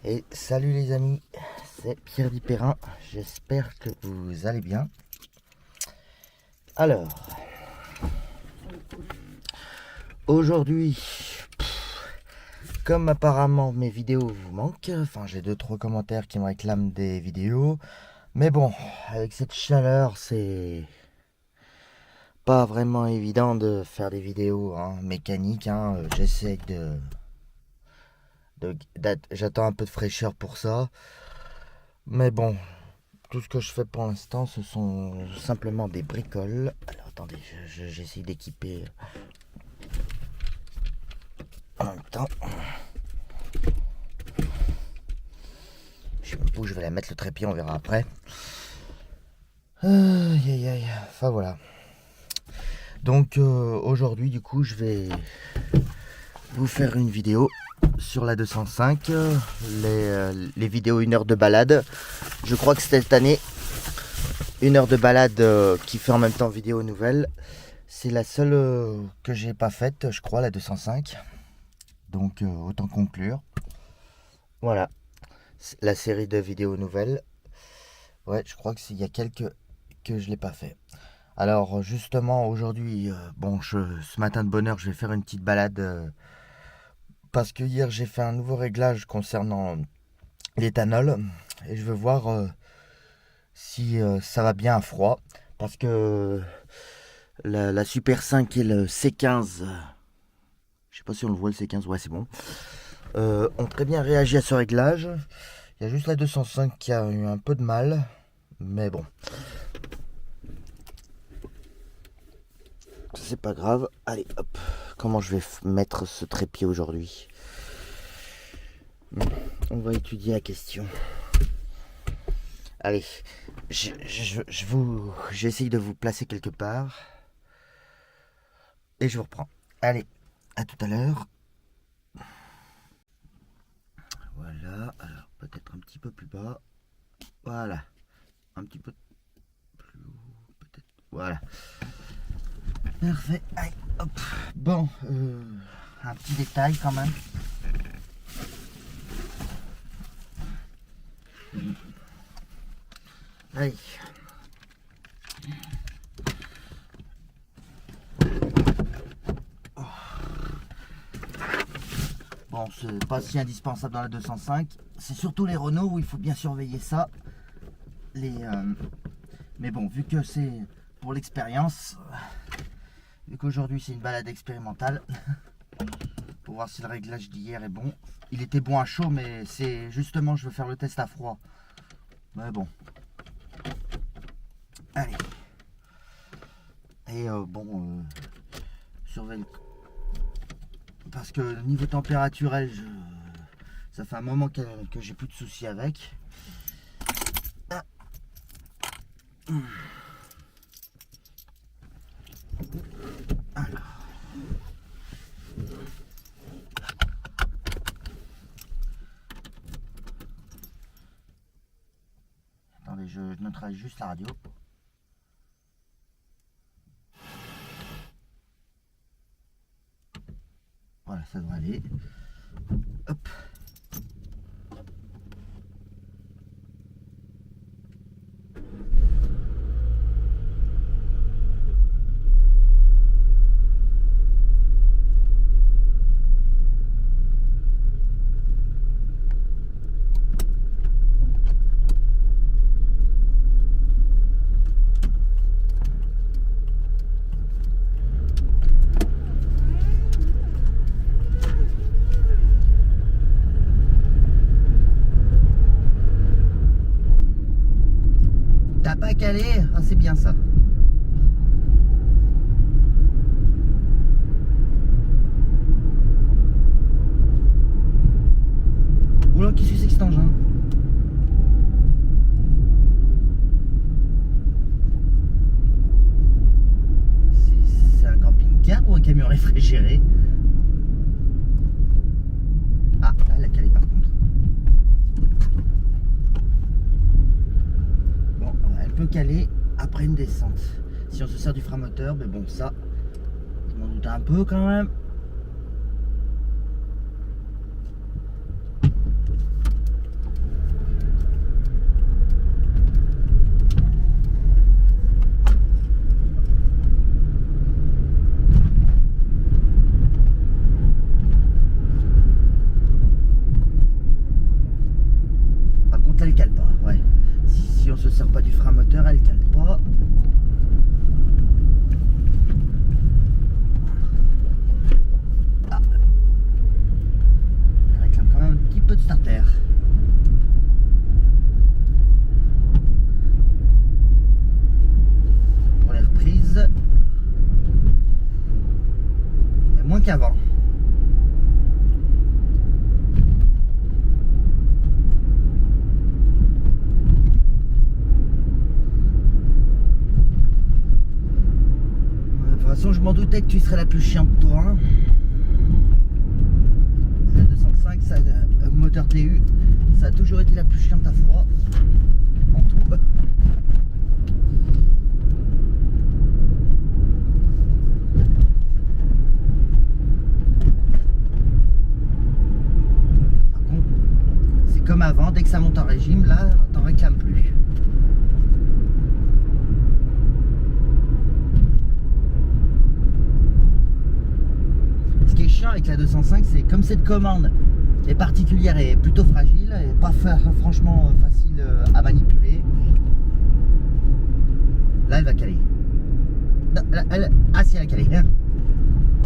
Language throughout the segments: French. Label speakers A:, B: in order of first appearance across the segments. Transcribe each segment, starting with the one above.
A: Et salut les amis, c'est Pierre Dipérin, j'espère que vous allez bien. Alors, aujourd'hui, comme apparemment mes vidéos vous manquent, enfin j'ai 2-3 commentaires qui me réclament des vidéos, mais bon, avec cette chaleur c'est pas vraiment évident de faire des vidéos mécaniques, j'essaie j'attends un peu de fraîcheur pour ça, mais bon. Tout ce que je fais pour l'instant, ce sont simplement des bricoles. Alors attendez, j'essaie d'équiper en même temps. Je sais même pas où je vais la mettre le trépied, on verra après. Aïe aïe aïe. Enfin voilà. Donc aujourd'hui, du coup, je vais vous faire une vidéo sur la 205. Les vidéos 1 heure de balade. Je crois que cette année, 1 heure de balade qui fait en même temps vidéo nouvelle. C'est la seule que j'ai pas faite, je crois, la 205. Donc autant conclure. Voilà, la série de vidéos nouvelles. Ouais, je crois qu'il y a quelques que je l'ai pas fait. Alors justement aujourd'hui, ce matin de bonne heure, je vais faire une petite balade parce que hier j'ai fait un nouveau réglage concernant l'éthanol et je veux voir si ça va bien à froid parce que la Super 5 et le C15, je sais pas si on le voit le C15, ouais c'est bon, ont très bien réagi à ce réglage. Il y a juste la 205 qui a eu un peu de mal, mais bon, c'est pas grave. Allez hop, comment je vais mettre ce trépied aujourd'hui? On va étudier la question. Allez, j'essaye de vous placer quelque part et je vous reprends. Allez, à tout à l'heure. Voilà, alors peut-être un petit peu plus bas. Voilà, un petit peu plus haut, peut-être. Voilà. Parfait. Allez, hop. Bon, un petit détail quand même. Allez. Bon, c'est pas si indispensable dans la 205. C'est surtout les Renault où il faut bien surveiller ça. Mais bon, vu que c'est pour l'expérience, vu qu'aujourd'hui c'est une balade expérimentale, pour voir si le réglage d'hier est bon. Il était bon à chaud, mais c'est justement, je veux faire le test à froid. Mais bon. Allez. Et surveille. Parce que niveau températurel, ça fait un moment que j'ai plus de soucis avec. Ah. Alors. Attendez, je neutralise juste la radio. Voilà, ça devrait aller. Hop. T'as pas calé? Ah, c'est bien ça. Oula, qu'est-ce que c'est que cet engin? C'est un camping-car ou un camion réfrigéré? Ah, là, elle a calé par contre. Bon, elle peut caler après une descente. Si on se sert du frein moteur, mais bon, ça, je m'en doutais un peu quand même. elle cale pas, ouais. Si on se sert pas du frein moteur, elle cale pas. Ah. Elle réclame quand même un petit peu de starter. Pour les reprises, mais moins qu'avant. Je m'en doutais que tu serais la plus chiante de toi. Hein. La 205, ça, moteur TU, ça a toujours été la plus chiante à froid. En tout. Par contre, c'est comme avant, dès que ça monte en régime, là, t'en réclames plus. Avec la 205, c'est comme cette commande est particulière et plutôt fragile et pas franchement facile à manipuler. Là elle va caler. Non, ah si, elle a calé.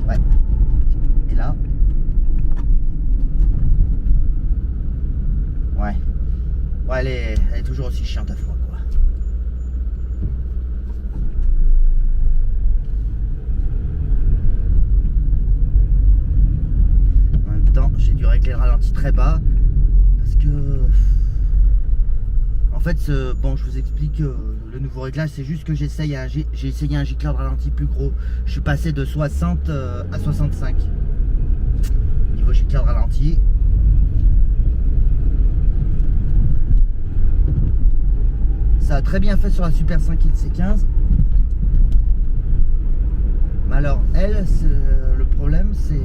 A: Ouais. Et là. Ouais. Ouais, elle est toujours aussi chiante à froid quoi. J'ai dû régler le ralenti très bas parce que en fait bon, je vous explique le nouveau réglage, c'est juste que j'ai essayé un gicleur de ralenti plus gros. Je suis passé de 60 à 65 niveau gicleur de ralenti. Ça a très bien fait sur la Super 5 C15, mais alors elle, le problème c'est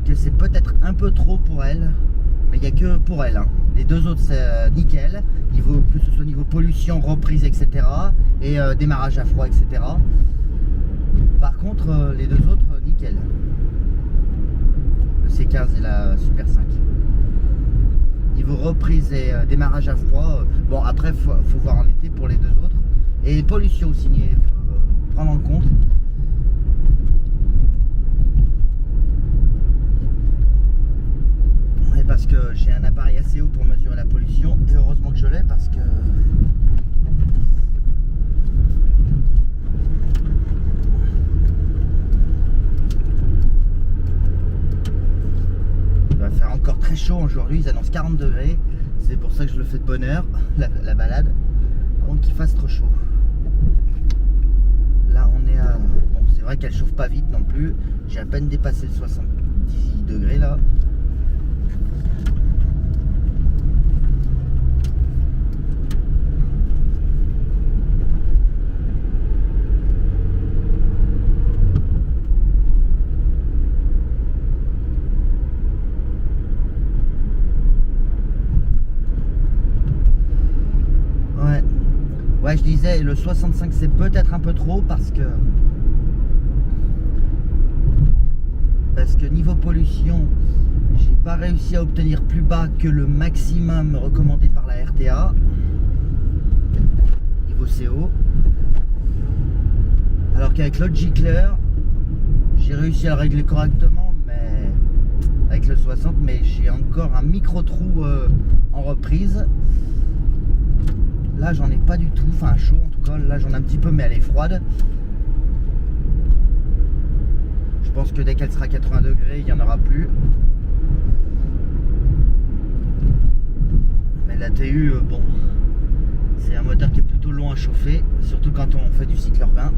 A: que c'est peut-être un peu trop pour elle, mais il n'y a que pour elle. Hein. Les deux autres c'est nickel, que ce soit niveau pollution, reprise, etc. et démarrage à froid, etc. Par contre, les deux autres, nickel. Le C15 et la Super 5. Niveau reprise et démarrage à froid, bon après faut voir en été pour les deux autres. Et pollution aussi, il faut prendre en compte. Parce que j'ai un appareil assez haut pour mesurer la pollution et heureusement que je l'ai parce que il va faire encore très chaud aujourd'hui, ils annoncent 40 degrés, c'est pour ça que je le fais de bonne heure, la balade, avant qu'il fasse trop chaud. Là on est à... Bon, c'est vrai qu'elle chauffe pas vite non plus, j'ai à peine dépassé le 70 degrés là. Ouais, je disais, le 65 c'est peut-être un peu trop parce que niveau pollution, j'ai pas réussi à obtenir plus bas que le maximum recommandé par la RTA niveau CO. Alors qu'avec l'autre gicleur, j'ai réussi à le régler correctement, mais avec le 60, mais j'ai encore un micro trou en reprise. Là j'en ai pas du tout, enfin chaud en tout cas, là j'en ai un petit peu mais elle est froide. Je pense que dès qu'elle sera à 80 degrés il n'y en aura plus. Mais la TU, bon, c'est un moteur qui est plutôt long à chauffer, surtout quand on fait du cycle urbain.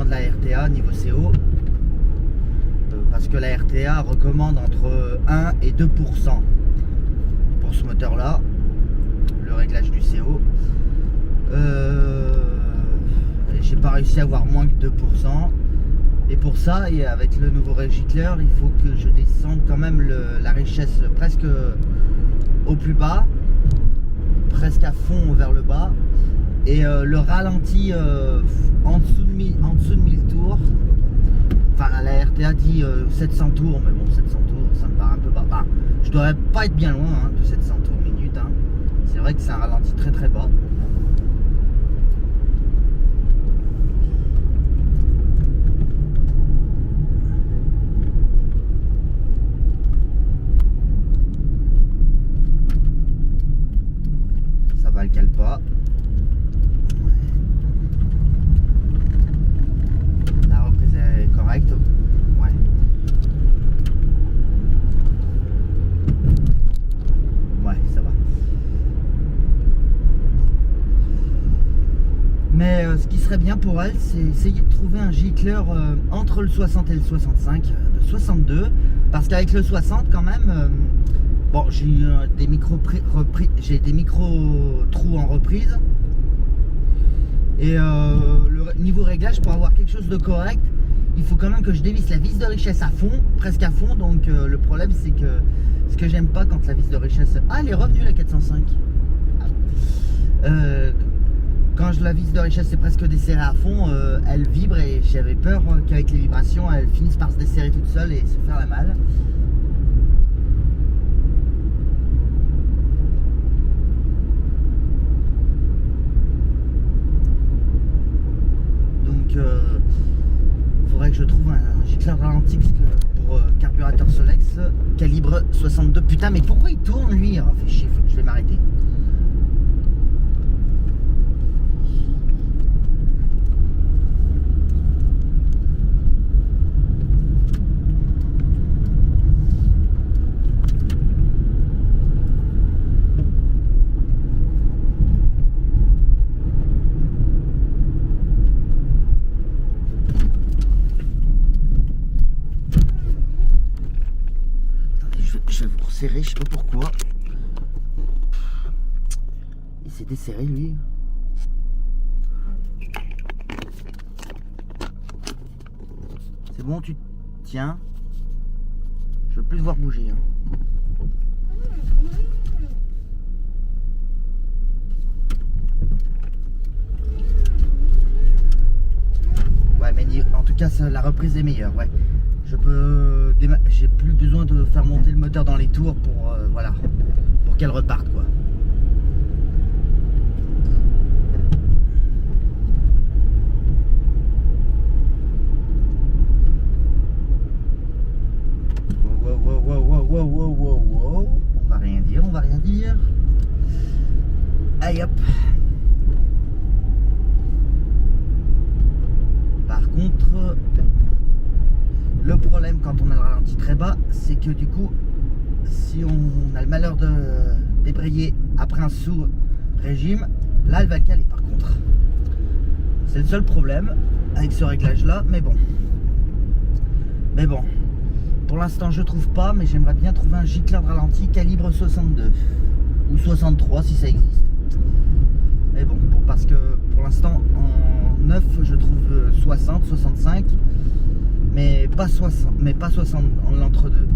A: de la RTA niveau CO. Parce que la RTA recommande entre 1 et 2% pour ce moteur là, le réglage du CO. J'ai pas réussi à avoir moins que 2%. Et pour ça, et avec le nouveau régicleur, il faut que je descende quand même la richesse presque au plus bas, presque à fond vers le bas, et le ralenti en dessous de 1000 tours. Enfin, la RTA dit 700 tours, mais bon, 700 tours, ça me paraît un peu bas. Enfin, je devrais pas être bien loin de 700 tours minute. Hein. C'est vrai que c'est un ralenti très très bas. Ça va, le cale pas. La reprise est correcte. Ouais. Ouais, ça va. Mais ce qui serait bien pour elle, c'est essayer de trouver un gicleur entre le 60 et le 65, de 62. Parce qu'avec le 60 quand même, bon, j'ai eu des micro trous en reprise. Et le niveau réglage, pour avoir quelque chose de correct, il faut quand même que je dévisse la vis de richesse à fond, presque à fond. Donc le problème, c'est que ce que j'aime pas quand la vis de richesse... Ah, elle est revenue la 405. Quand la vis de richesse est presque desserrée à fond, elle vibre et j'avais peur qu'avec les vibrations, elle finisse par se desserrer toute seule et se faire la malle. Donc, il faudrait que je trouve un gicleur ralenti pour carburateur Solex, calibre 62. Putain, mais pourquoi il tourne lui? Oh, fait chier, je vais m'arrêter. Je vais vous resserrer, je sais pas pourquoi. Il s'est desserré lui. C'est bon, tu tiens. Je veux plus te voir bouger. Hein. Ouais, mais en tout cas, la reprise est meilleure. Ouais. J'ai plus besoin de faire monter le moteur dans les tours pour voilà, pour qu'elle reparte quoi. Wow. On va rien dire. Allez hop. Par contre, le problème quand on a le ralenti très bas, c'est que du coup, si on a le malheur de débrayer après un sous-régime, là elle va caler par contre. C'est le seul problème avec ce réglage là, mais bon. Pour l'instant je trouve pas, mais j'aimerais bien trouver un gicleur de ralenti calibre 62 ou 63 si ça existe. Mais bon, parce que pour l'instant en neuf je trouve 60, 65. Mais pas 60 en l'entre-deux.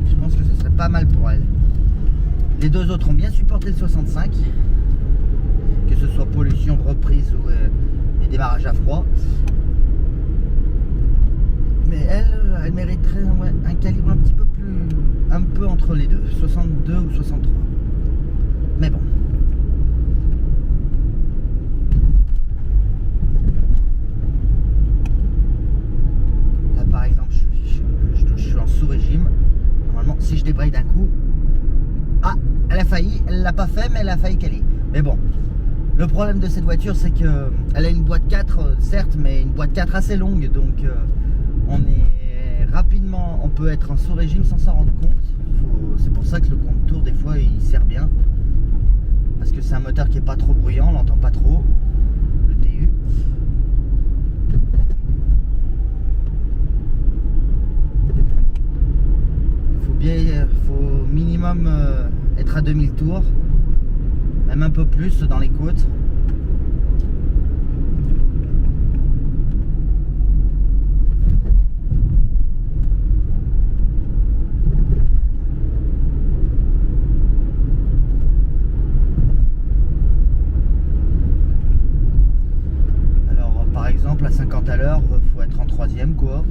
A: Je pense que ce serait pas mal pour elle. Les deux autres ont bien supporté le 65, que ce soit pollution, reprise ou les démarrages à froid. Mais elle mériterait un calibre un petit peu plus, un peu entre les deux, 62 ou 63. Mais bon. Par exemple, je suis en sous-régime. Normalement, si je débraye d'un coup... Ah, elle a failli, elle l'a pas fait, mais elle a failli caler. Mais bon, le problème de cette voiture, c'est que elle a une boîte 4, certes, mais une boîte 4 assez longue. Donc, on peut être en sous-régime sans s'en rendre compte. C'est pour ça que le compte tour, des fois, il sert bien. parce que c'est un moteur qui est pas trop bruyant, on l'entend pas trop, le TU. Faut minimum être à 2000 tours, même un peu plus dans les côtes. Alors par exemple à 50 à l'heure, faut être en troisième quoi.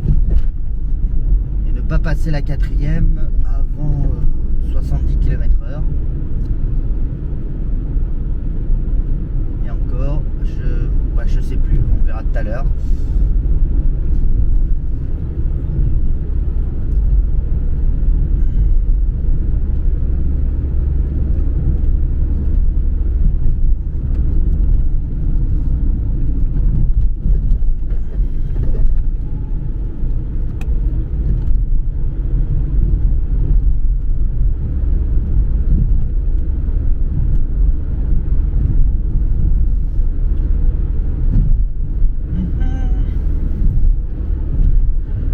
A: Et ne pas passer la quatrième avant 70 km/h. Et encore, je sais plus, on verra tout à l'heure.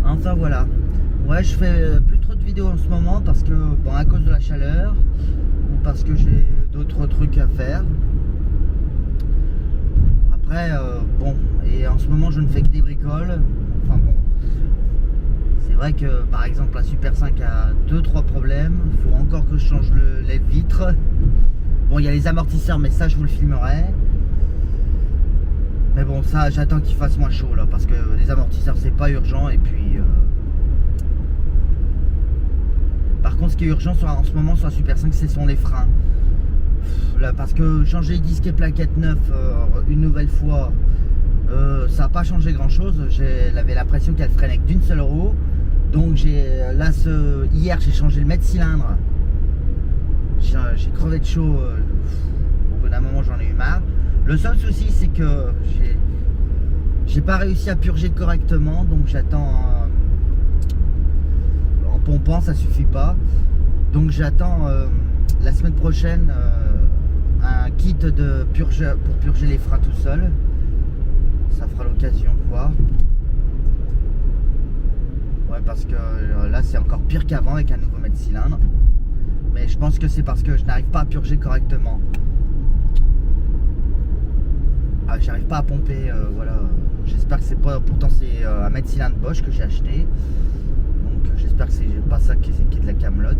A: Enfin voilà, ouais, je fais plus trop de vidéos en ce moment parce que bon, à cause de la chaleur ou parce que j'ai d'autres trucs à faire. Après bon, et en ce moment je ne fais que des bricoles. Enfin bon, c'est vrai que par exemple la Super 5 a 2-3 problèmes. Il faut encore que je change les vitres. Bon, il y a les amortisseurs, mais ça je vous le filmerai. Mais bon, ça j'attends qu'il fasse moins chaud là, parce que les amortisseurs c'est pas urgent. Et puis par contre ce qui est urgent en ce moment sur la Super 5, ce sont les freins là, parce que changer disque et plaquettes neufs une nouvelle fois, ça n'a pas changé grand chose. J'avais l'impression qu'elle freinait que d'une seule roue. Donc hier j'ai changé le mètre-cylindre. J'ai crevé de chaud. Au bout d'un moment j'en ai eu marre. Le seul souci c'est que j'ai pas réussi à purger correctement, donc j'attends en pompant, ça suffit pas. Donc j'attends la semaine prochaine un kit de purgeur pour purger les freins tout seul. Ça fera l'occasion de voir. Ouais, parce que là c'est encore pire qu'avant avec un nouveau mètre-cylindre. Mais je pense que c'est parce que je n'arrive pas à purger correctement. Ah, j'arrive pas à pomper, voilà. J'espère que c'est pas. Pourtant c'est un mètre-cylindre Bosch que j'ai acheté. Donc j'espère que c'est pas ça qui est de la camelote.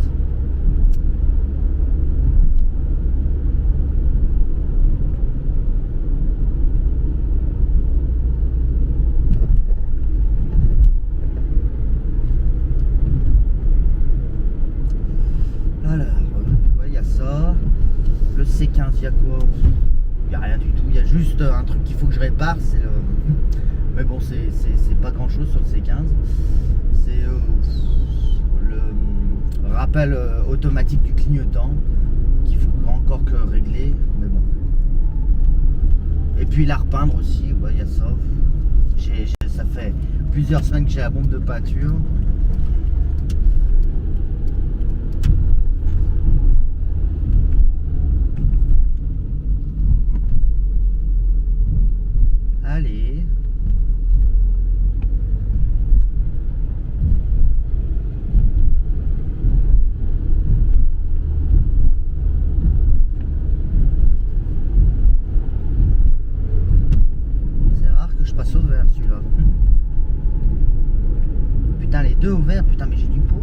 A: Alors, ouais, il y a ça. Le C15, il y a quoi? Il n'y a rien du tout. Il y a juste un truc qu'il faut que je répare. C'est le. Mais bon, c'est pas grand chose sur le C15. C'est le rappel automatique du clignotant qu'il faut encore que régler. Mais bon. Et puis la repeindre aussi. Ouais, il y a ça. Ça fait plusieurs semaines que j'ai la bombe de peinture. Allez. C'est rare que je passe au vert celui-là. Putain, les deux au vert, putain, mais j'ai du pot.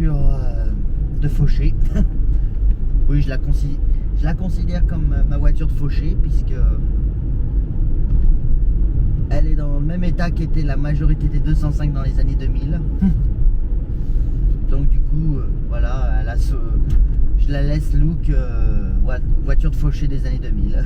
A: voiture de fauché. Oui, je la considère comme ma voiture de fauché, puisque elle est dans le même état qu'était la majorité des 205 dans les années 2000. Donc du coup, voilà, elle a je la laisse look voiture de fauché des années 2000.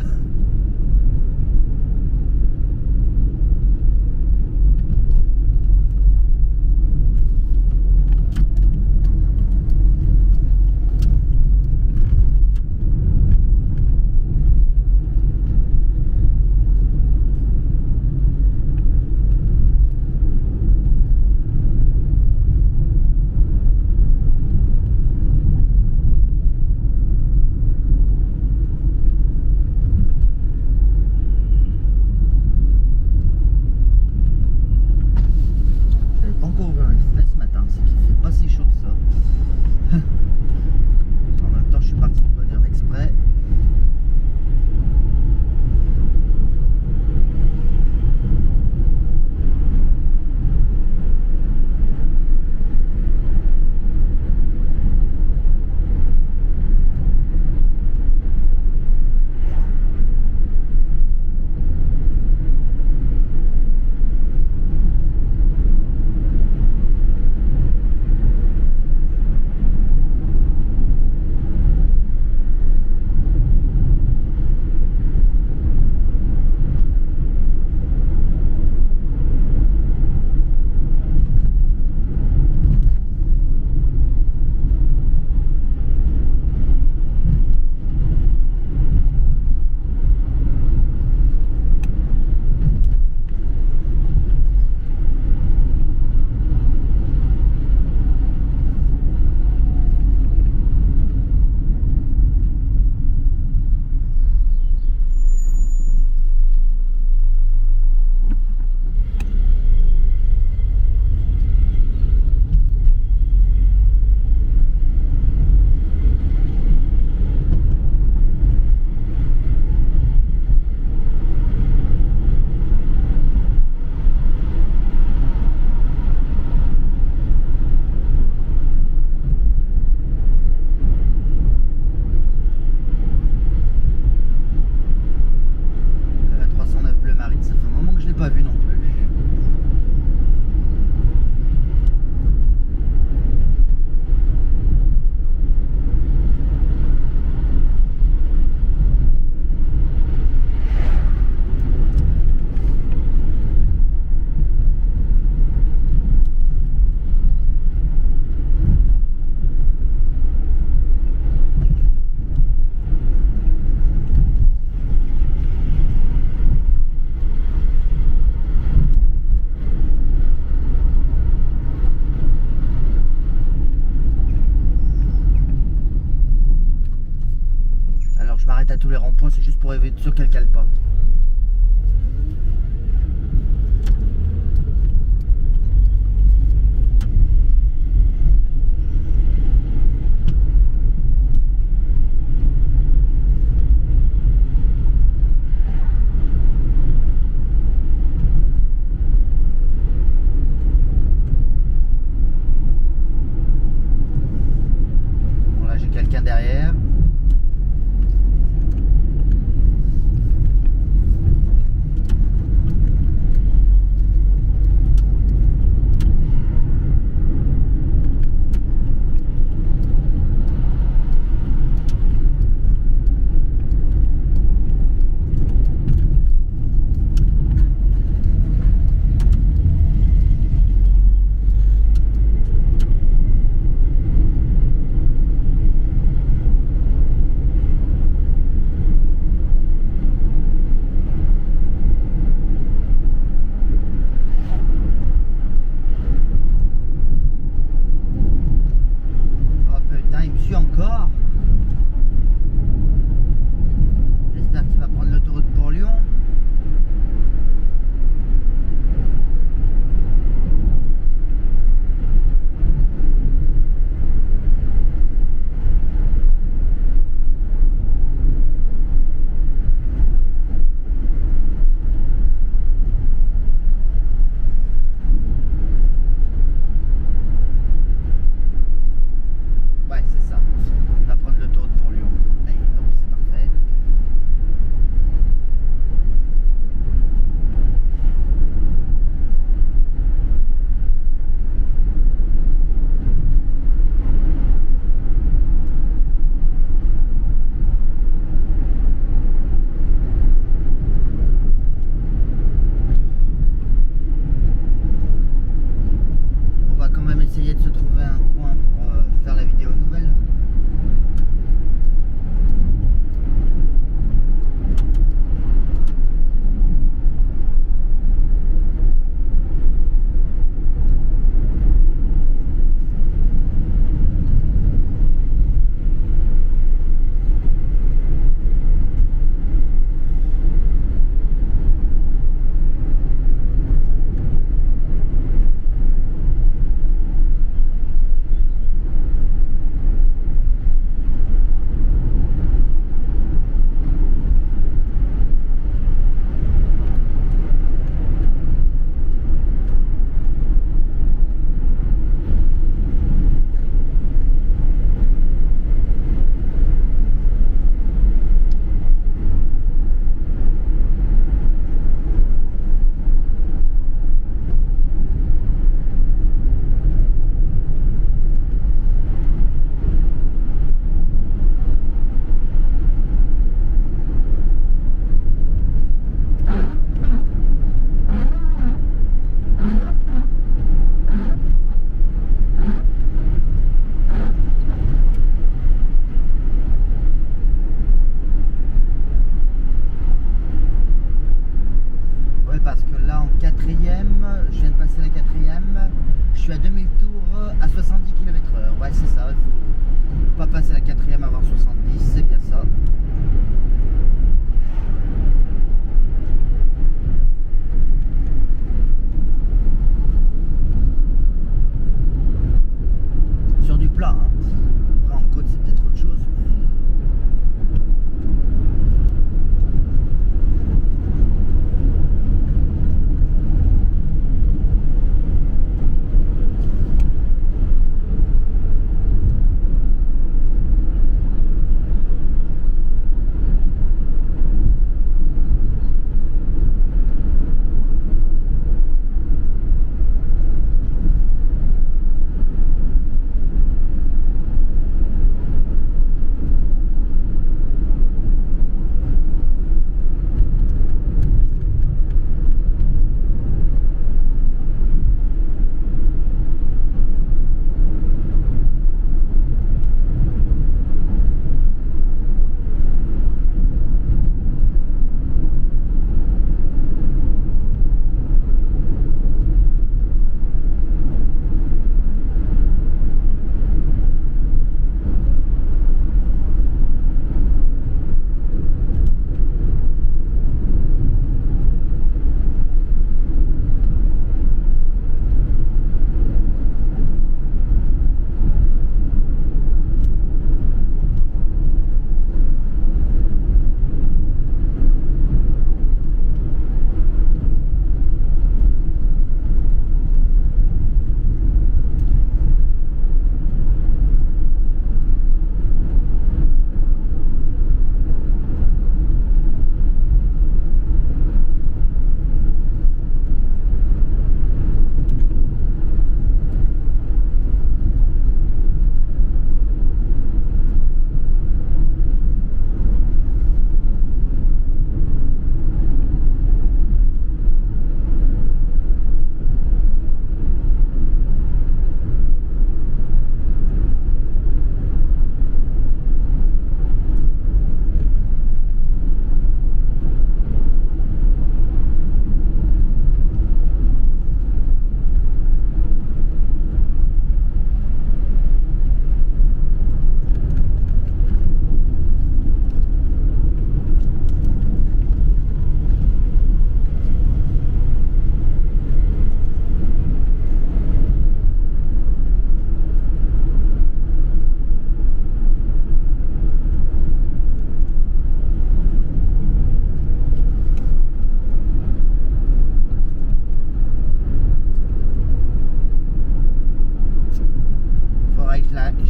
A: À tous les ronds-points, c'est juste pour être sûr qu'elle cale pas. Bon là j'ai quelqu'un derrière. c'est ça, il faut pas passer la 4e avant 70, c'est bien ça. Sur du plat, hein. Après en côte c'est peut-être autre chose.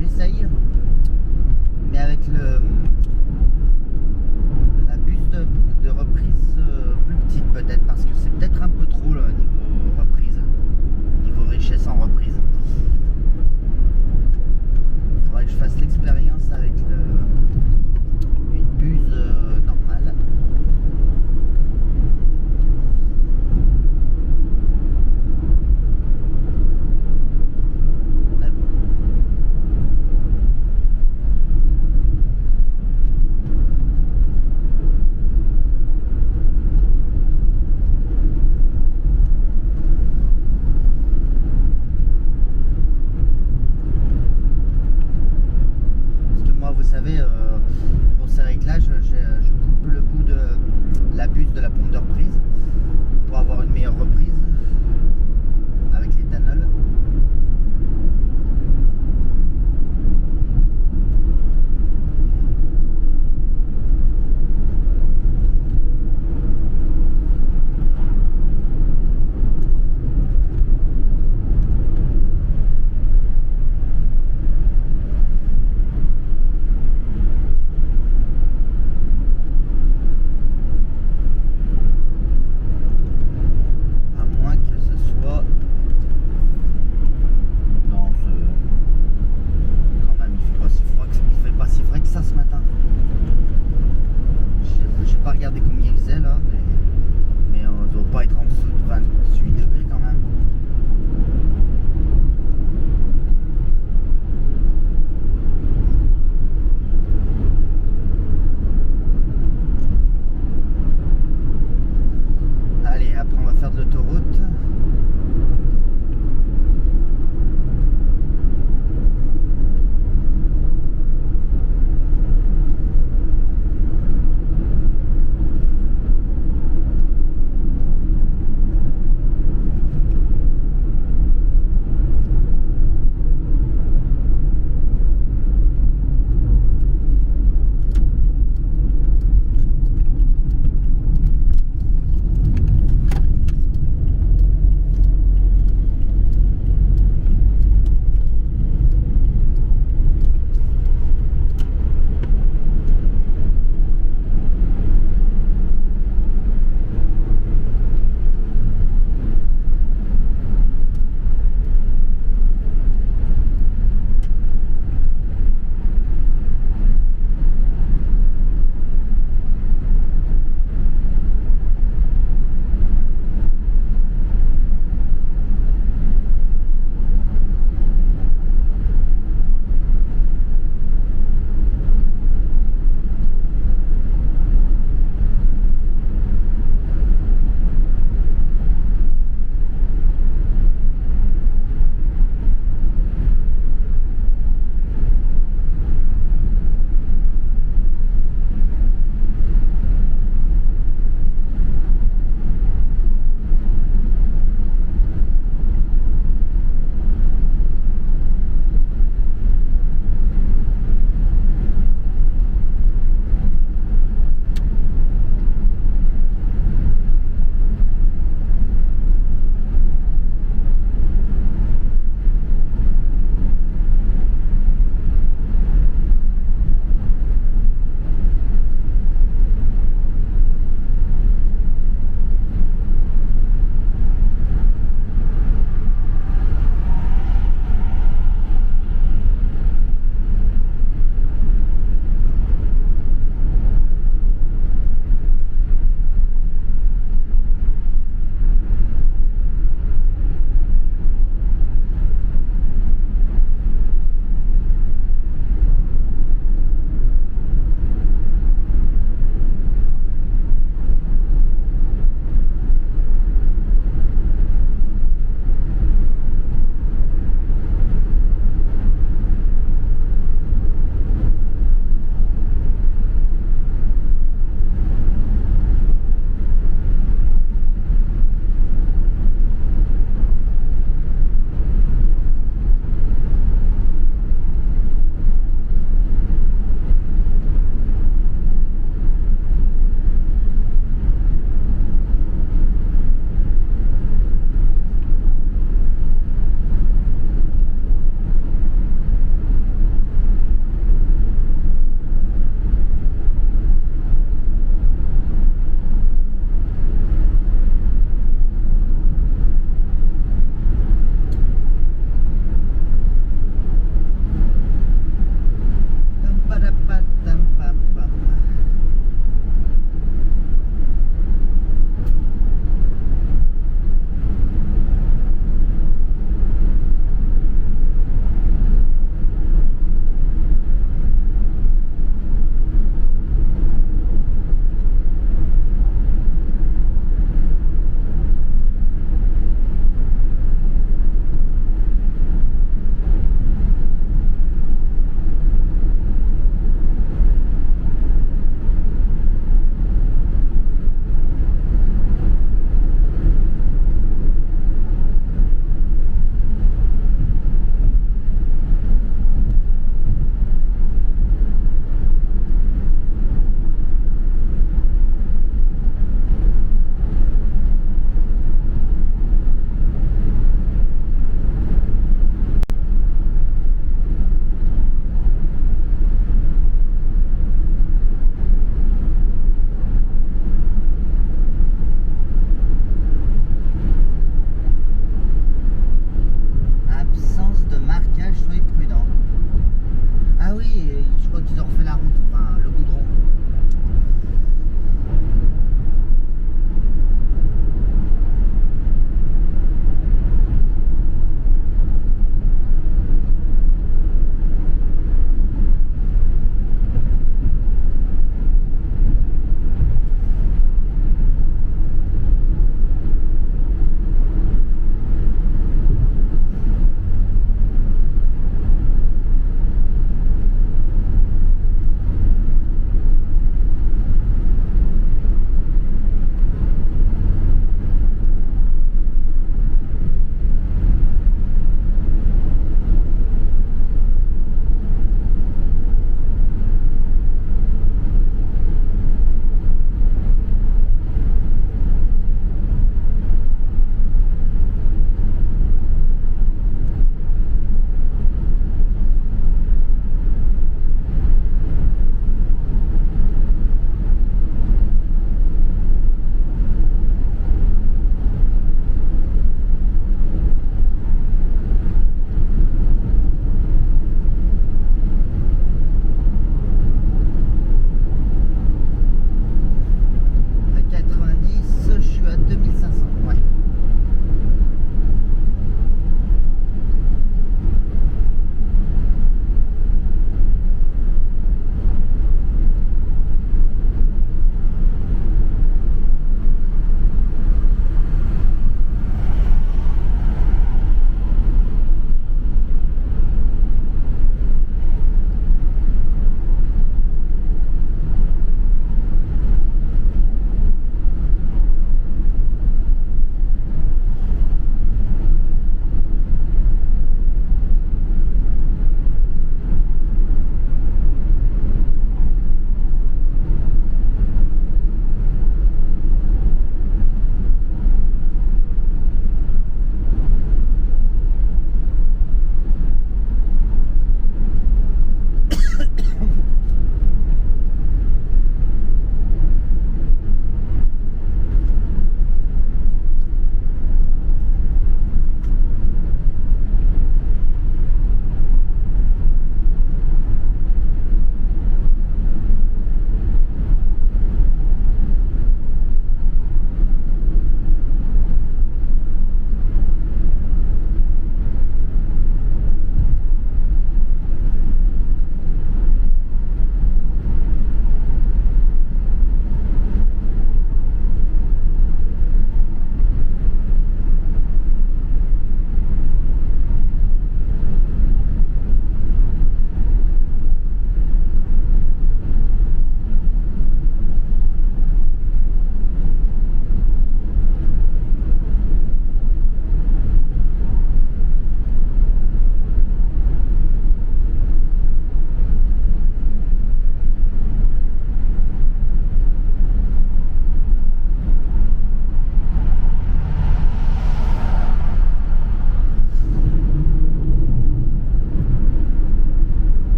A: J'essaye, mais avec la buse de reprise plus petite peut-être, parce que c'est peut-être un peu trop là, niveau reprise, niveau richesse en reprise. Il faudrait que je fasse l'expérience avec une buse normale. Vous savez, pour ces réglages, je coupe le bout de la buse de la pompe de reprise pour avoir une meilleure reprise avec l'éthanol.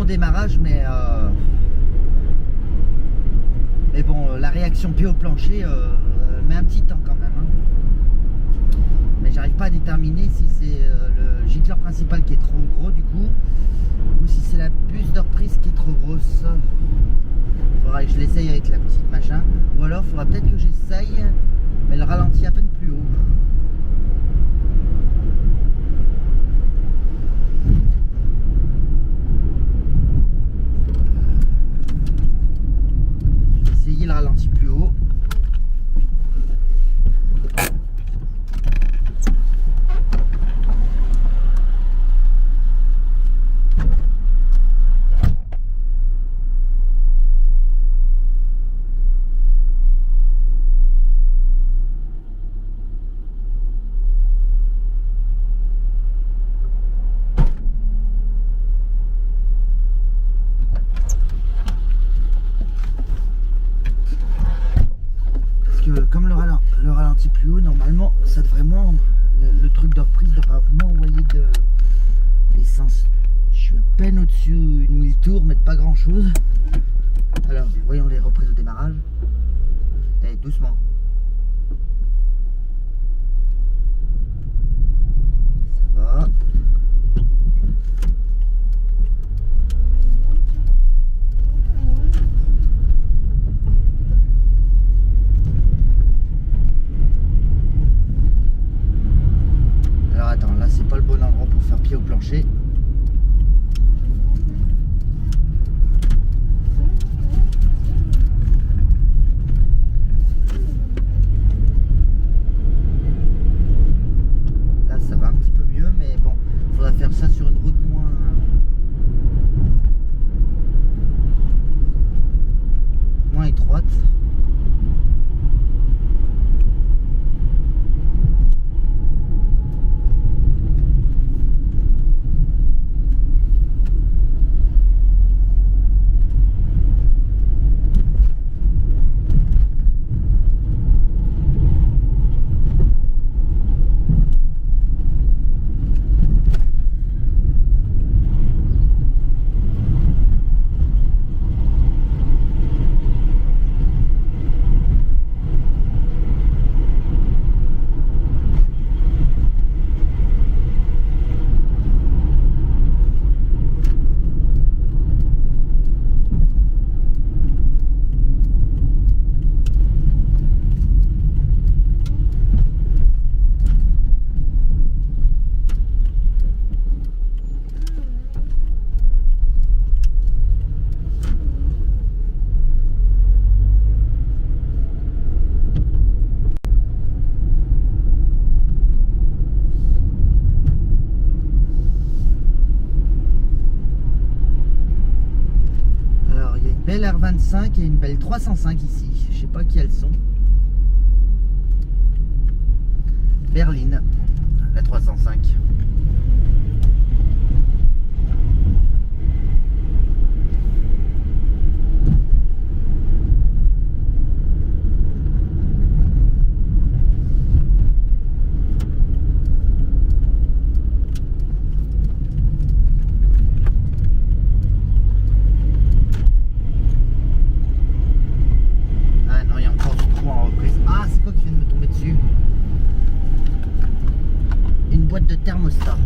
A: au démarrage, mais bon, la réaction pied au plancher met un petit temps quand même. Hein. Mais j'arrive pas à déterminer si c'est le gicleur principal qui est trop gros du coup, ou si c'est la puce de reprise qui est trop grosse. Faudra que je l'essaye avec la petite machin, ou alors faudra peut-être que j'essaye, mais le ralenti à peine plus haut. Le ralenti plus haut. Comme le ralenti plus haut, normalement ça devrait vraiment le truc de reprise devrait vraiment envoyer de l'essence. Je suis à peine au-dessus de 1000 tours, mais de pas grand chose. Alors voyons les reprises au démarrage. Et doucement. Ça va. C'est pas le bon endroit pour faire pied au plancher. Là ça va un petit peu mieux, mais bon, il faudra faire ça sur une route moins étroite. Belle R25 et une belle 305 ici. Je sais pas qui elles sont. Berline, la 305. De thermostat.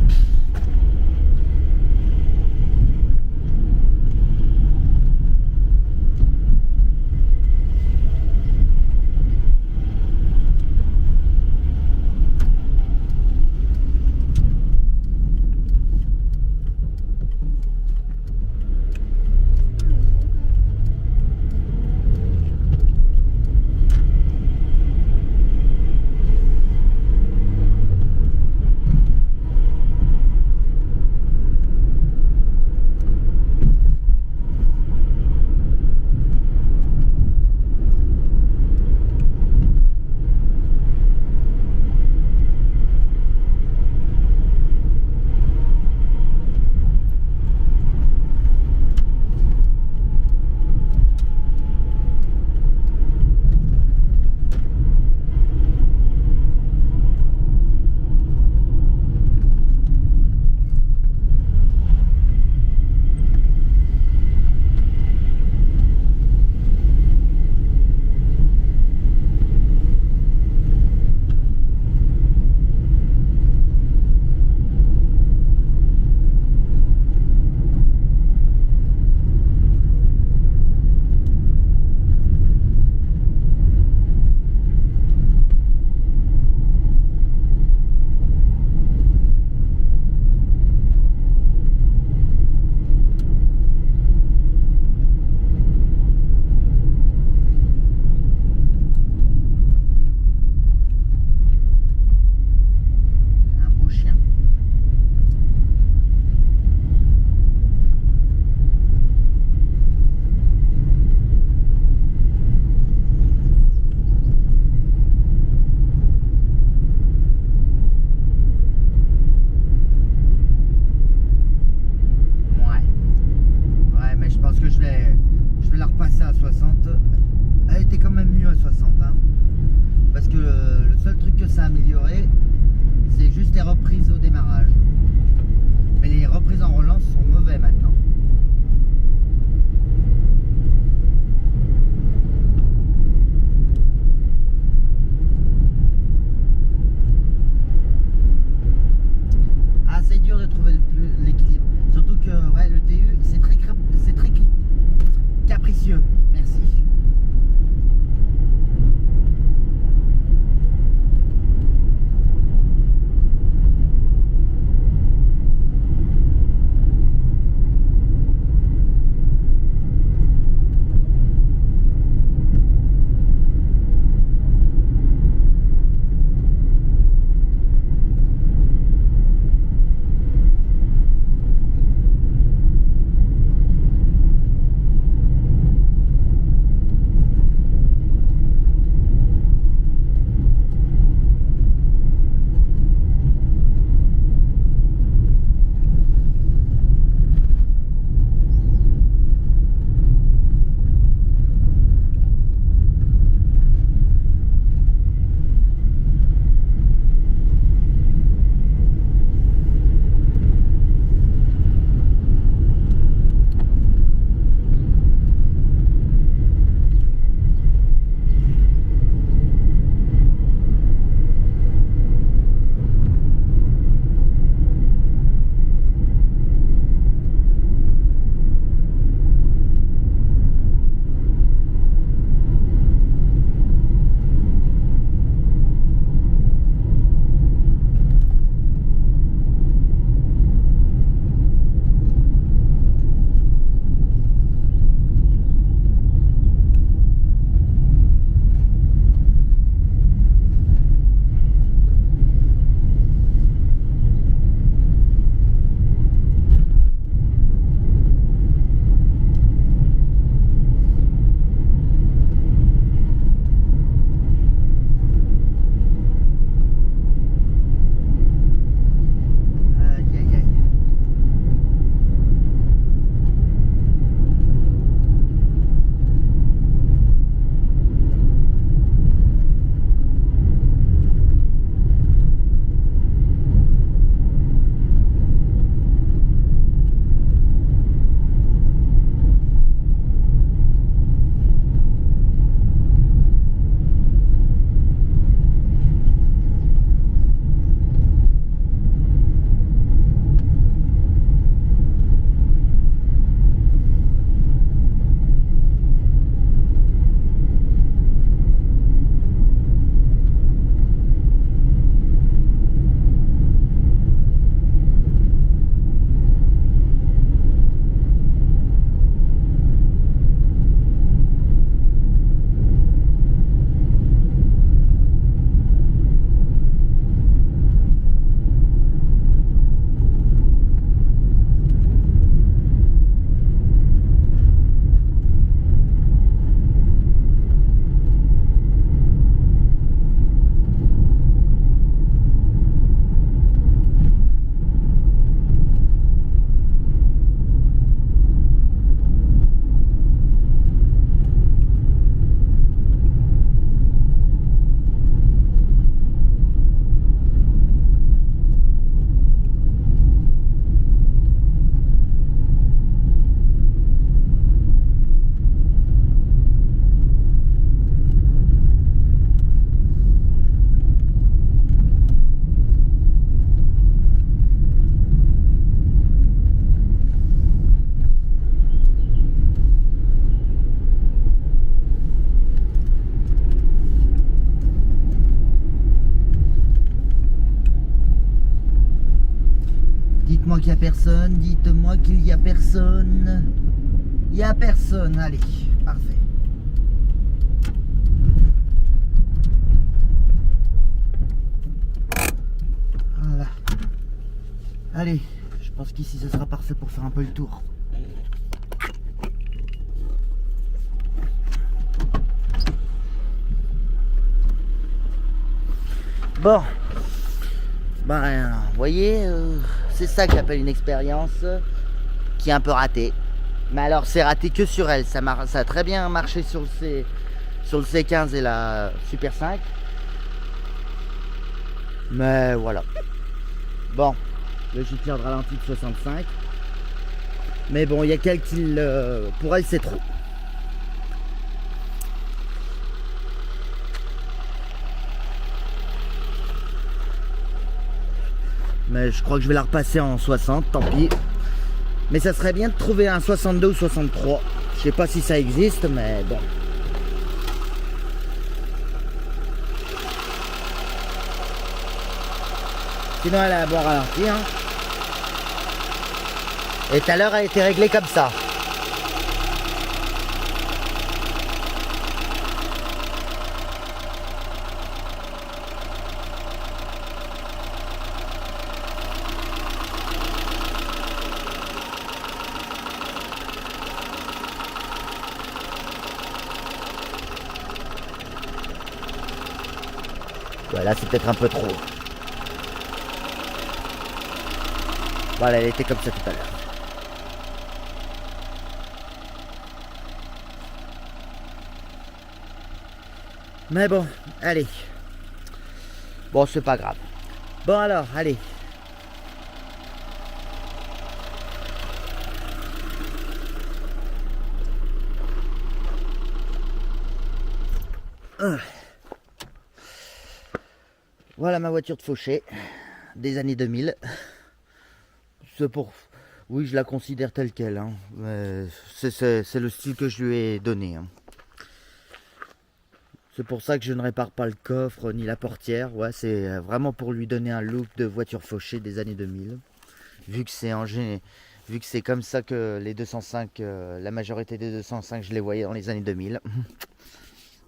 A: Dites-moi qu'il n'y a personne. Dites-moi qu'il n'y a personne. Il n'y a personne. Allez, parfait. Voilà. Allez, je pense qu'ici ce sera parfait pour faire un peu le tour. Bon, ben, vous voyez, c'est ça que j'appelle une expérience qui est un peu ratée. Mais alors, c'est raté que sur elle. Ça a très bien marché sur le C15 et la Super 5. Mais voilà. Bon, le JT de ralenti de 65. Mais bon, il y a quelqu'un pour elle, c'est trop. Mais je crois que je vais la repasser en 60, tant pis. Mais ça serait bien de trouver un 62 ou 63. Je sais pas si ça existe, mais bon. Sinon elle a un bon ralenti. Hein. Et tout à l'heure elle a été réglée comme ça. Voilà, c'est peut-être un peu trop. Voilà, elle était comme ça tout à l'heure. Mais bon, allez. Bon, c'est pas grave. Bon alors, allez. Voilà ma voiture de fauché des années 2000. C'est pour... Oui, je la considère telle qu'elle. Hein. C'est le style que je lui ai donné. Hein. C'est pour ça que je ne répare pas le coffre ni la portière. Ouais, c'est vraiment pour lui donner un look de voiture fauchée des années 2000. Vu que c'est comme ça que les 205, la majorité des 205, je les voyais dans les années 2000.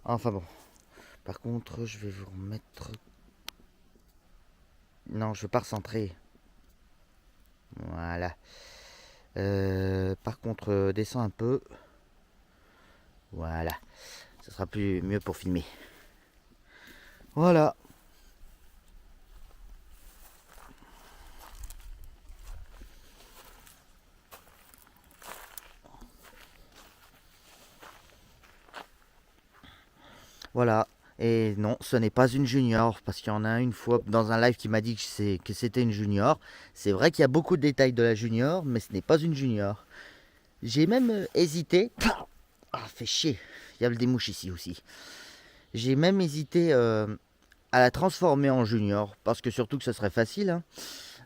A: Enfin bon. Par contre, je vais vous remettre... Non, je ne veux pas recentrer. Voilà. Par contre, descends un peu. Voilà. Ce sera mieux pour filmer. Voilà. Voilà. Et non, ce n'est pas une junior, parce qu'il y en a une fois dans un live qui m'a dit que c'était une junior. C'est vrai qu'il y a beaucoup de détails de la junior, mais ce n'est pas une junior. J'ai même hésité. Ah, fait chier. Il y a des mouches ici aussi. J'ai même hésité à la transformer en junior, parce que surtout que ce serait facile,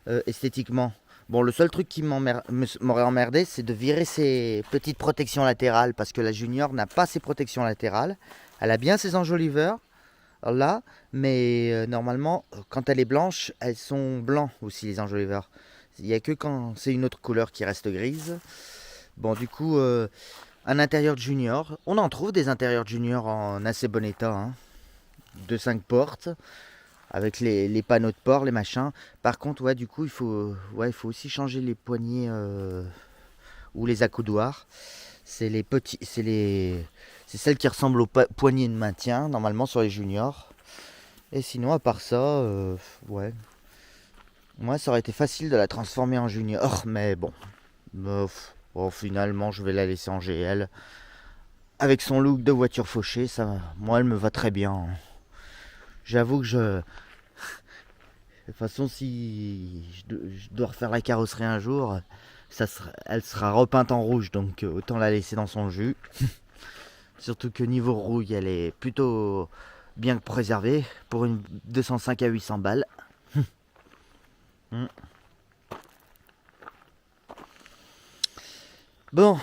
A: hein, esthétiquement. Bon, le seul truc qui m'aurait emmerdé, c'est de virer ses petites protections latérales, parce que la junior n'a pas ses protections latérales. Elle a bien ses enjoliveurs, là, mais normalement, quand elle est blanche, elles sont blancs aussi, les enjoliveurs. Il n'y a que quand c'est une autre couleur qui reste grise. Bon, du coup, un intérieur de junior. On en trouve des intérieurs de junior en assez bon état, hein, de 5 portes, avec les panneaux de port, les machins. Par contre, ouais, du coup, il faut aussi changer les poignées ou les accoudoirs. C'est les petits, c'est celles qui ressemblent aux poignées de maintien, normalement sur les juniors. Et sinon, à part ça, ouais. Moi, ça aurait été facile de la transformer en junior, mais bon. Finalement, je vais la laisser en GL. Avec son look de voiture fauchée, ça, moi, elle me va très bien. J'avoue que de toute façon, si je dois refaire la carrosserie un jour, elle sera repeinte en rouge, donc autant la laisser dans son jus. Surtout que niveau rouille, elle est plutôt bien préservée pour une 205 à 800 balles. Bon,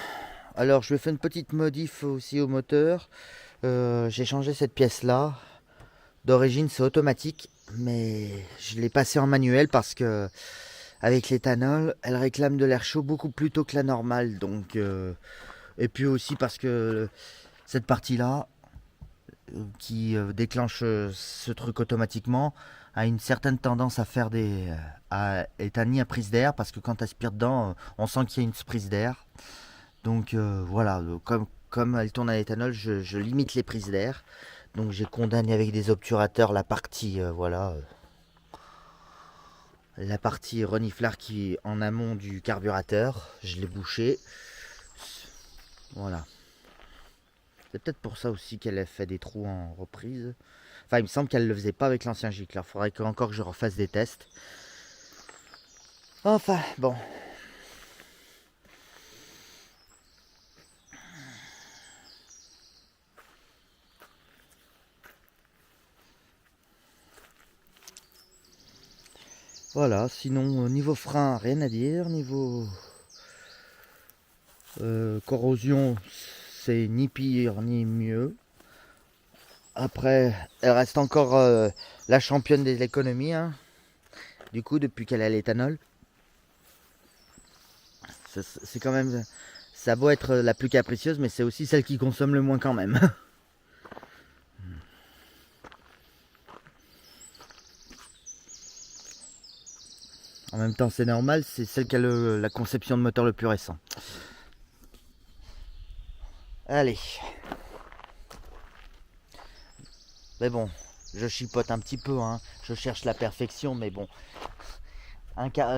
A: alors je vais faire une petite modif aussi au moteur. J'ai changé cette pièce là. D'origine c'est automatique, mais je l'ai passé en manuel parce que avec l'éthanol, elle réclame de l'air chaud beaucoup plus tôt que la normale. Donc, et puis aussi parce que cette partie-là, qui déclenche ce truc automatiquement, a une certaine tendance à faire à être mis à prise d'air, parce que quand tu aspires dedans, on sent qu'il y a une prise d'air. Donc voilà, comme elle tourne à l'éthanol, je limite les prises d'air. Donc j'ai condamné avec des obturateurs la partie la partie reniflard qui est en amont du carburateur. Je l'ai bouché. Voilà. C'est peut-être pour ça aussi qu'elle a fait des trous en reprise. Enfin, il me semble qu'elle ne le faisait pas avec l'ancien gicleur. Il faudrait encore que je refasse des tests. Enfin, bon. Voilà, sinon, niveau frein, rien à dire. Niveau corrosion, c'est ni pire ni mieux. Après, elle reste encore la championne de l'économie, hein. Du coup, depuis qu'elle a l'éthanol. C'est quand même... Ça a beau être la plus capricieuse, mais c'est aussi celle qui consomme le moins quand même. En même temps, c'est normal, c'est celle qui a la conception de moteur le plus récent. Allez. Mais bon, je chipote un petit peu, hein. Je cherche la perfection, mais bon.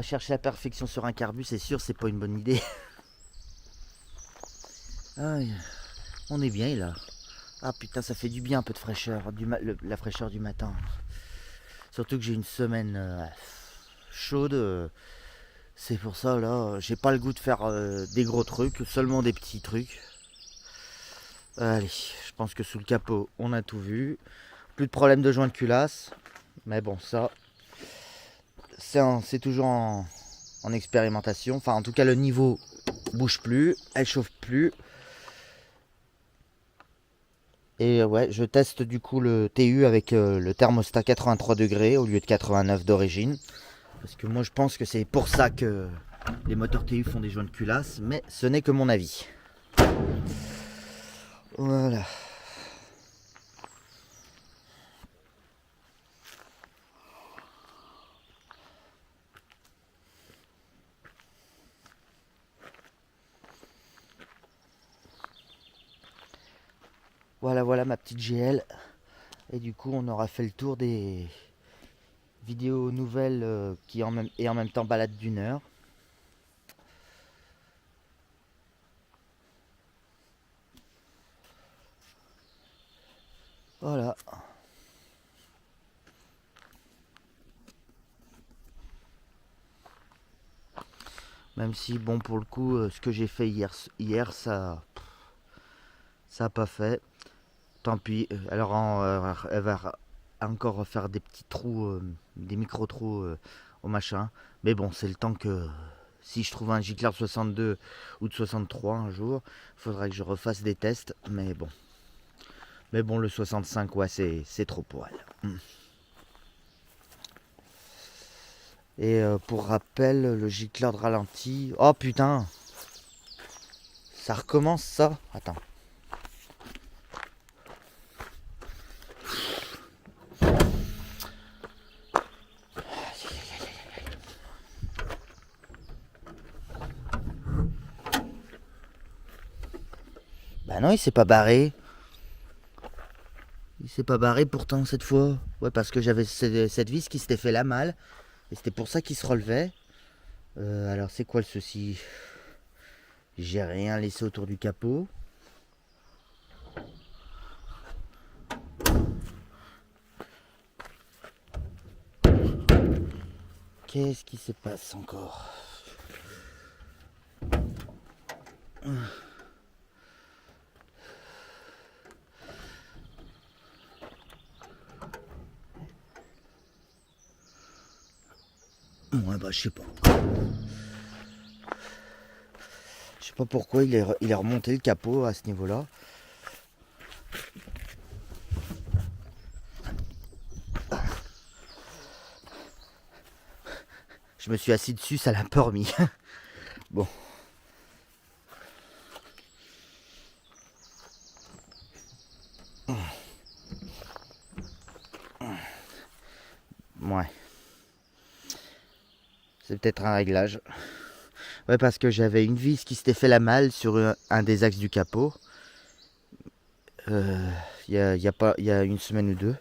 A: Chercher la perfection sur un carbu, c'est sûr, c'est pas une bonne idée. Aïe, on est bien là. Ah putain, ça fait du bien un peu de fraîcheur, la fraîcheur du matin. Surtout que j'ai une semaine chaude. C'est pour ça là, j'ai pas le goût de faire des gros trucs, seulement des petits trucs. Allez, je pense que sous le capot, on a tout vu. Plus de problème de joint de culasse. Mais bon, ça, c'est toujours en expérimentation. Enfin, en tout cas, le niveau bouge plus, elle chauffe plus. Et ouais, je teste du coup le TU avec le thermostat 83 degrés au lieu de 89 d'origine. Parce que moi, je pense que c'est pour ça que les moteurs TU font des joints de culasse. Mais ce n'est que mon avis. Voilà. Voilà ma petite GL. Et du coup, on aura fait le tour des vidéos nouvelles et en même temps balade d'une heure. Voilà. Même si, bon, pour le coup, ce que j'ai fait hier ça a pas fait. Tant pis. Alors, elle va encore refaire des petits trous, des micro-trous au machin. Mais bon, c'est le temps que... Si je trouve un gicleur de 62 ou de 63 un jour, il faudra que je refasse des tests. Mais bon, le 65, ouais, c'est trop pour elle. Et pour rappel, le gicleur de ralenti... Oh putain! Ça recommence ça? Attends. Bah non, il s'est pas barré. Il s'est pas barré pourtant cette fois. Ouais, parce que j'avais cette vis qui s'était fait la malle. Et c'était pour ça qu'il se relevait. Alors c'est quoi le souci? J'ai rien laissé autour du capot. Qu'est-ce qui se passe encore? Ouais, bah je sais pas. Je sais pas pourquoi il est remonté le capot à ce niveau-là. Je me suis assis dessus, ça l'a un peu remis. Bon. Ouais. C'est peut-être un réglage. Ouais, parce que j'avais une vis qui s'était fait la malle sur un des axes du capot. Il y a une semaine ou deux.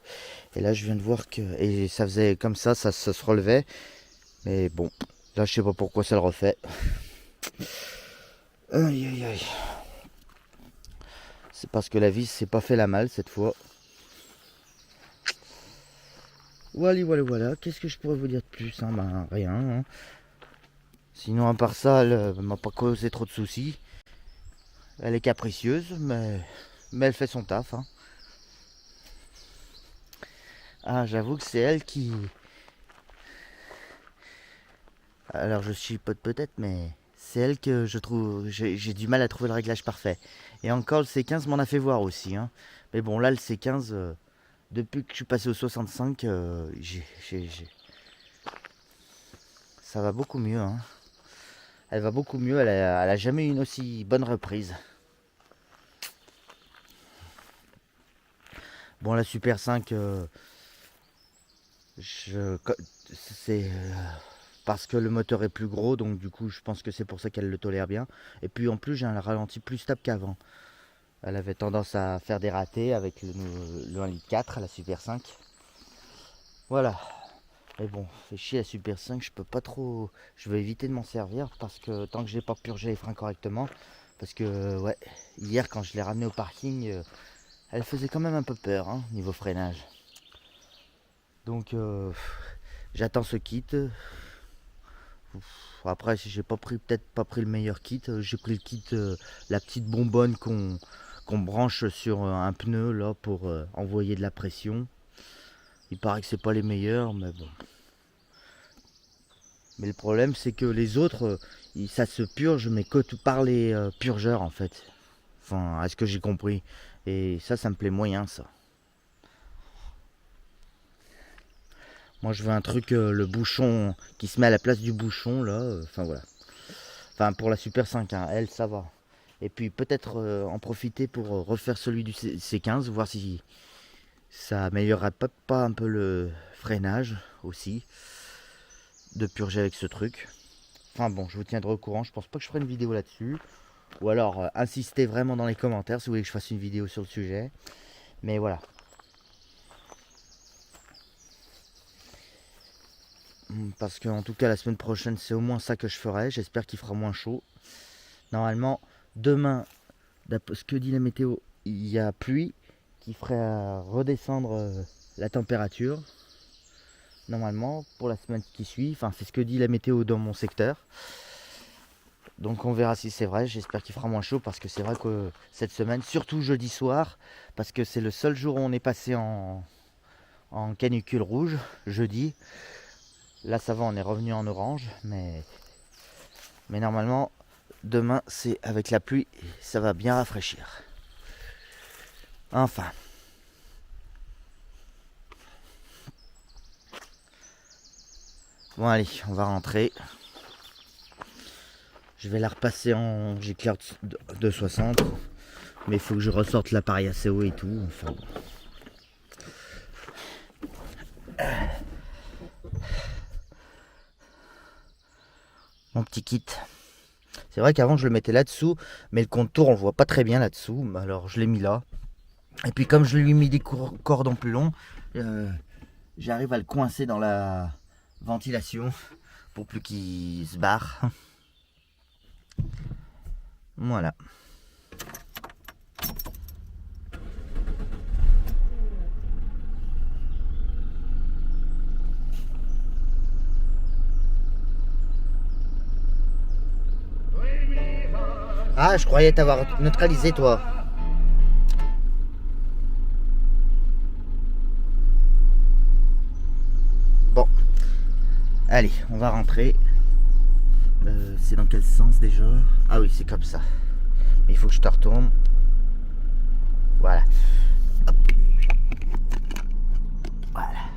A: Et là, je viens de voir que... Et ça faisait comme ça se relevait. Mais bon, là, je sais pas pourquoi ça le refait. Aïe, aïe, aïe. C'est parce que la vis s'est pas fait la malle cette fois. Voilà. Qu'est-ce que je pourrais vous dire de plus, hein? Ben, rien. Hein. Sinon, à part ça, elle m'a pas causé trop de soucis. Elle est capricieuse, mais elle fait son taf. Hein. Ah, j'avoue que c'est elle qui... Alors, je chipote peut-être, mais c'est elle que je trouve... J'ai du mal à trouver le réglage parfait. Et encore, le C15 m'en a fait voir aussi. Hein. Mais bon, là, le C15, depuis que je suis passé au 65, ça va beaucoup mieux. Hein. Elle va beaucoup mieux, elle a jamais eu une aussi bonne reprise. Bon, la Super 5, c'est parce que le moteur est plus gros, donc du coup je pense que c'est pour ça qu'elle le tolère bien. Et puis en plus j'ai un ralenti plus stable qu'avant. Elle avait tendance à faire des ratés avec le 1,4 litre, la Super 5. Voilà. Mais bon, fait chier la Super 5, je peux pas trop... Je vais éviter de m'en servir parce que tant que j'ai pas purgé les freins correctement. Parce que ouais, hier quand je l'ai ramenée au parking, elle faisait quand même un peu peur, hein, niveau freinage. Donc j'attends ce kit. Après, si j'ai peut-être pas pris le meilleur kit, j'ai pris le kit, la petite bonbonne qu'on branche sur un pneu là pour envoyer de la pression. Il paraît que c'est pas les meilleurs, mais bon. Mais le problème c'est que les autres, ça se purge, mais que par les purgeurs en fait. Enfin, à ce que j'ai compris. Et ça me plaît moyen ça. Moi je veux un truc, le bouchon qui se met à la place du bouchon là. Enfin voilà. Enfin pour la Super 5, hein, elle ça va. Et puis peut-être en profiter pour refaire celui du C15, voir si ça améliorera pas un peu le freinage aussi. De purger avec ce truc. Enfin bon, je vous tiendrai au courant. Je pense pas que je ferai une vidéo là-dessus. Ou alors insistez vraiment dans les commentaires si vous voulez que je fasse une vidéo sur le sujet. Mais voilà. Parce que en tout cas la semaine prochaine c'est au moins ça que je ferai. J'espère qu'il fera moins chaud. Normalement demain, d'après ce que dit la météo, il y a pluie qui ferait redescendre la température. Normalement pour la semaine qui suit. Enfin c'est ce que dit la météo dans mon secteur. Donc on verra si c'est vrai. J'espère qu'il fera moins chaud parce que c'est vrai que cette semaine, surtout jeudi soir, parce que c'est le seul jour où on est passé en canicule rouge, jeudi. Là ça va, on est revenu en orange, mais normalement demain c'est avec la pluie, ça va bien rafraîchir. Enfin. Bon allez, on va rentrer. Je vais la repasser en G-Clear de 60, mais il faut que je ressorte l'appareil assez haut et tout. Enfin bon. Mon petit kit. C'est vrai qu'avant je le mettais là-dessous, mais le contour on le voit pas très bien là-dessous. Alors je l'ai mis là. Et puis comme je lui ai mis des cordons plus longs, j'arrive à le coincer dans la ventilation pour plus qu'il se barre. Voilà. Ah, je croyais t'avoir neutralisé, toi. Bon. Allez, on va rentrer. C'est dans quel sens déjà? Ah oui, c'est comme ça. Mais il faut que je te retourne. Voilà. Hop. Voilà.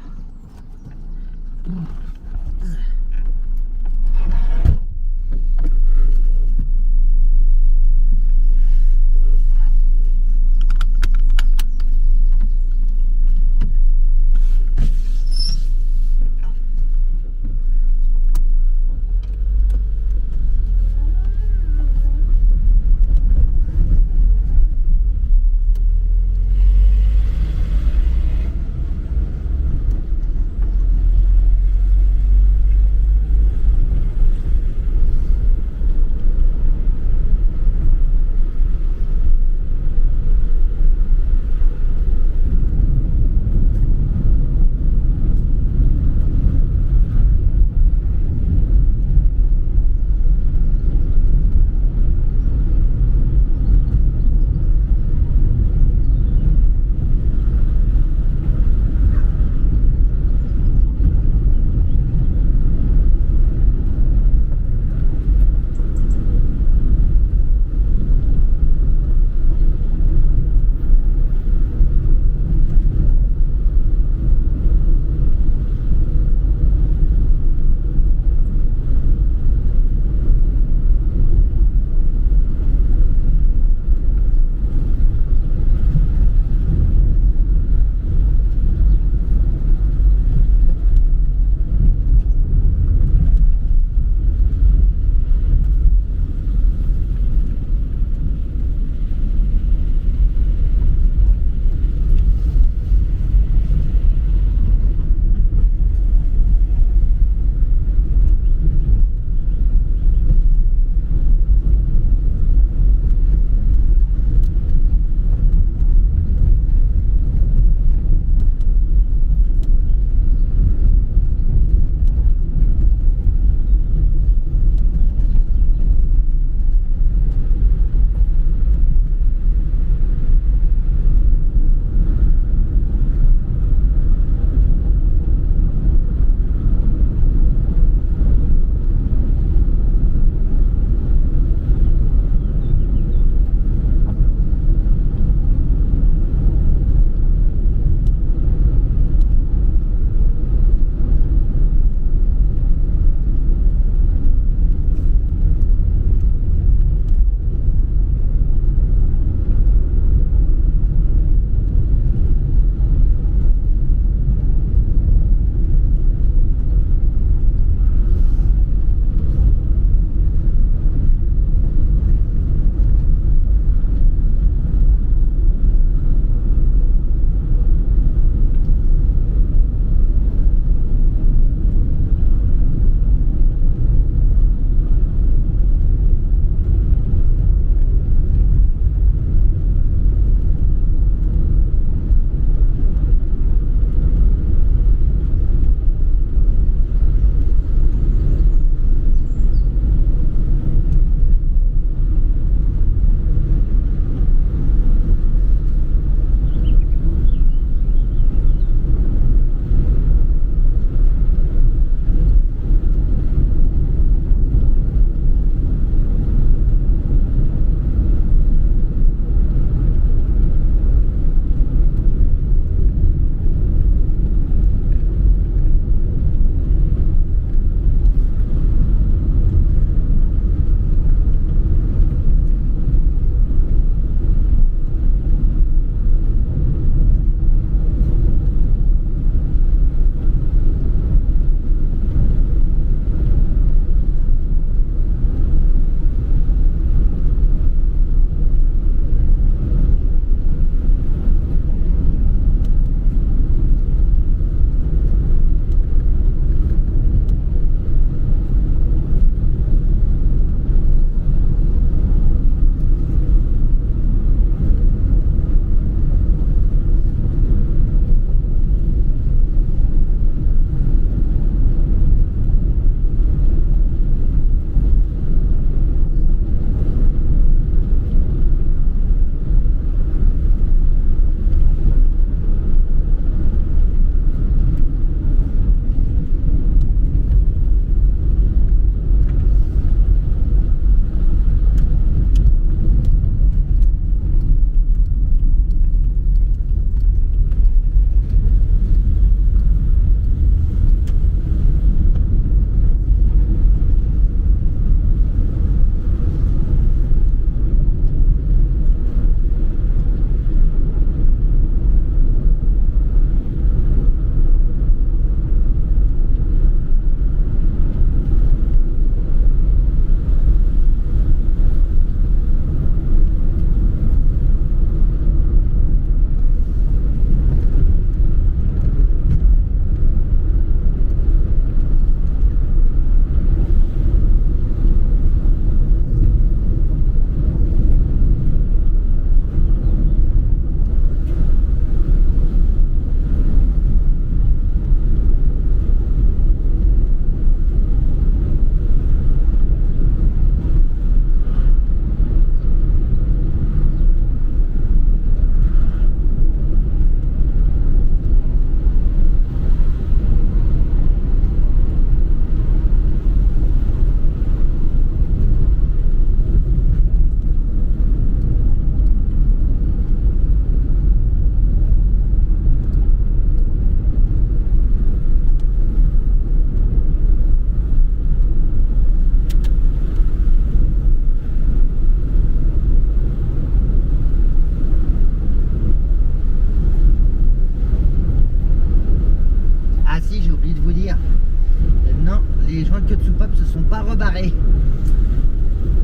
A: les joints de queue de soupape se sont pas rebarrés.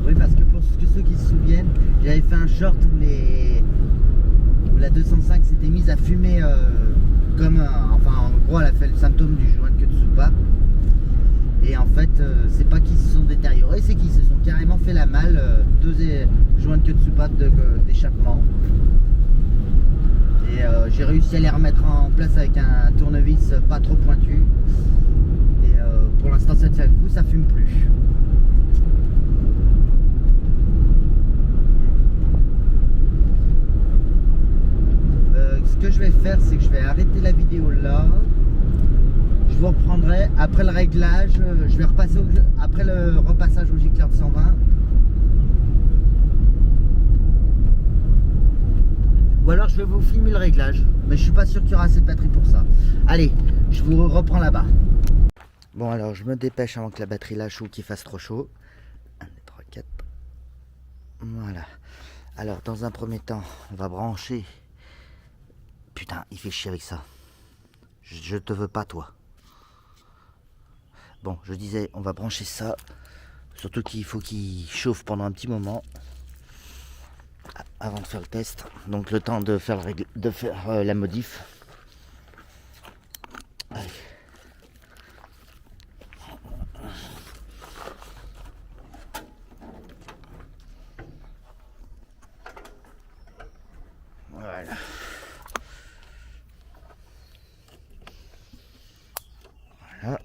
A: Oui, parce que pour ceux qui se souviennent, j'avais fait un short où la 205 s'était mise à fumer enfin en gros elle a fait le symptôme du joint de queue de soupape. Et en fait c'est pas qu'ils se sont détériorés, c'est qu'ils se sont carrément fait la malle, deux joints de queue de soupape d'échappement. Et j'ai réussi à les remettre en place avec un tournevis pas trop pointu. Et pour l'instant ça tient le coup, ça fume plus. Ce que je vais faire, c'est que je vais arrêter la vidéo là. Je vous reprendrai après le réglage. Je vais repasser après le repassage au gicleur de 120. Ou alors je vais vous filmer le réglage. Mais je suis pas sûr qu'il y aura assez de batterie pour ça. Allez, je vous reprends là-bas. Bon, alors je me dépêche avant que la batterie lâche ou qu'il fasse trop chaud. 1, 2, 3, 4. Voilà. Alors, dans un premier temps, on va brancher. Putain, il fait chier avec ça. Je te veux pas, toi. Bon, je disais, on va brancher ça. Surtout qu'il faut qu'il chauffe pendant un petit moment avant de faire le test. Donc le temps de faire, la modif. Allez. Voilà. Voilà.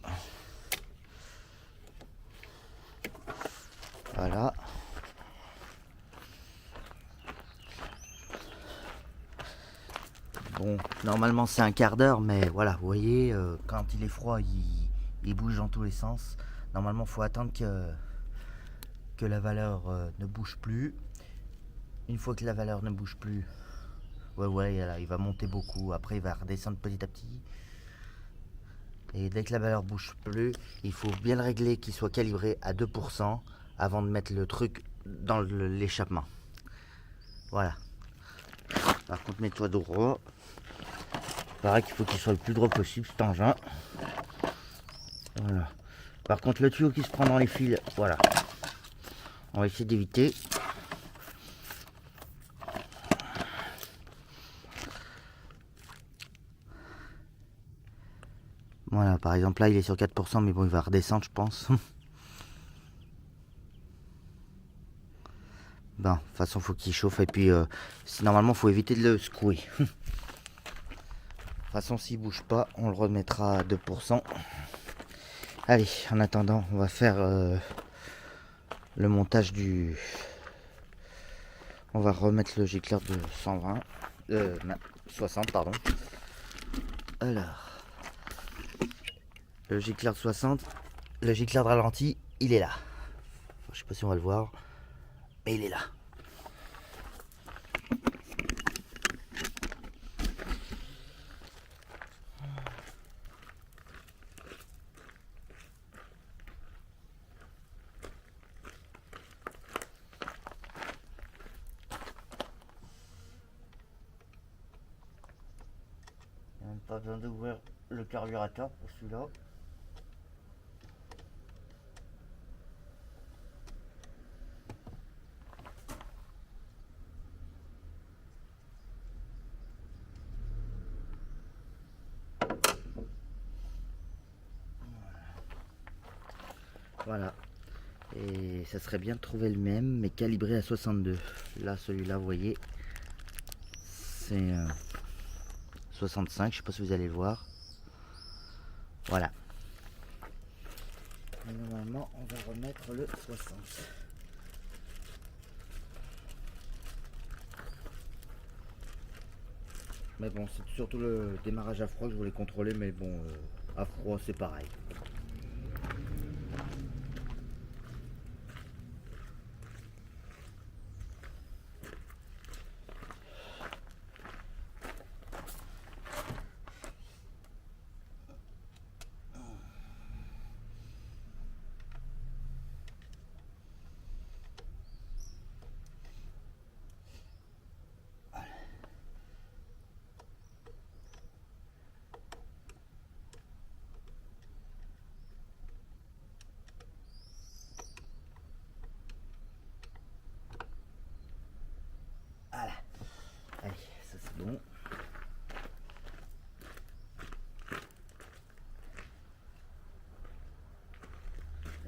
A: Voilà. Bon, normalement c'est un quart d'heure, mais voilà, vous voyez, quand il est froid, il bouge dans tous les sens. Normalement, il faut attendre que la valeur ne bouge plus. Une fois que la valeur ne bouge plus, ouais, là, il va monter beaucoup. Après, il va redescendre petit à petit. Et dès que la valeur bouge plus, il faut bien le régler, qu'il soit calibré à 2% avant de mettre le truc dans l'échappement. Voilà. Par contre, mets-toi droit. Pareil qu'il faut qu'il soit le plus droit possible, cet engin. Voilà. Par contre, le tuyau qui se prend dans les fils, voilà. On va essayer d'éviter. Voilà, par exemple là il est sur 4%, mais bon il va redescendre je pense. Bon, de toute façon faut qu'il chauffe et puis normalement faut éviter de le secouer. De toute façon s'il bouge pas, on le remettra à 2%. Allez, en attendant, on va faire le montage du... On va remettre le gicleur de 120, 60 pardon. Alors, le gicleur de 60, le gicleur de ralenti, il est là. Je sais pas si on va le voir, mais il est là. Pas besoin d'ouvrir le carburateur pour celui-là. Voilà. Et ça serait bien de trouver le même, mais calibré à 62. Là, celui-là, vous voyez, c'est 65. Je sais pas si vous allez le voir. Voilà. Et normalement, on va remettre le 60. Mais bon, c'est surtout le démarrage à froid que je voulais contrôler, mais bon, à froid, c'est pareil.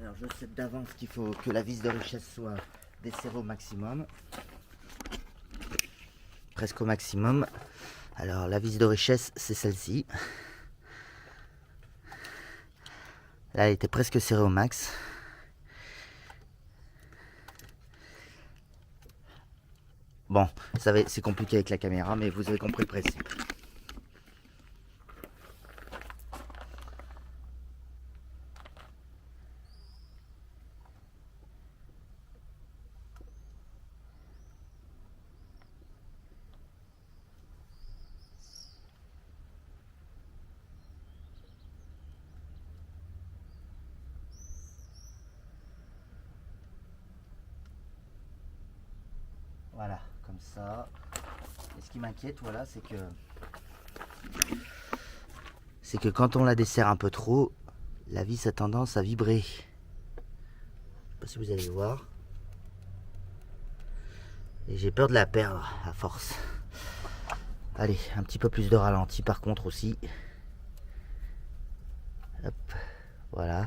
A: Alors je sais d'avance qu'il faut que la vis de richesse soit desserrée au maximum. Presque au maximum. Alors la vis de richesse, c'est celle-ci. Là, elle était presque serrée au max. Bon, c'est compliqué avec la caméra, mais vous avez compris le principe. Voilà, comme ça. Et ce qui m'inquiète, voilà, c'est que quand on la desserre un peu trop, la vis a tendance à vibrer. Je sais pas si vous allez voir. Et j'ai peur de la perdre à force. Allez, un petit peu plus de ralenti par contre aussi. Hop, voilà.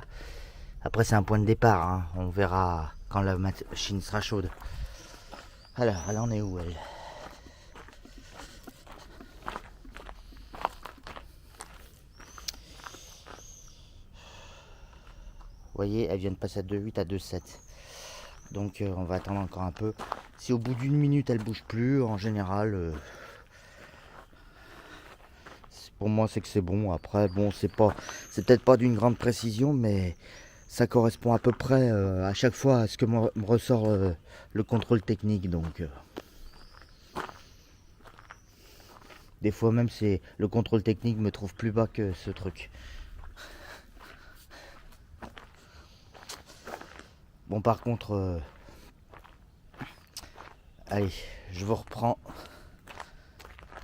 A: Après c'est un point de départ, hein. On verra quand la machine sera chaude. Alors, là on est où elle? Vous voyez, elle vient de passer à 2,8 à 2,7. Donc on va attendre encore un peu. Si au bout d'une minute elle bouge plus, en général, pour moi c'est que c'est bon. Après, bon, c'est peut-être pas d'une grande précision, mais ça correspond à peu près à chaque fois à ce que me ressort le contrôle technique. Donc des fois même c'est le contrôle technique me trouve plus bas que ce truc. Bon, par contre, allez, je vous reprends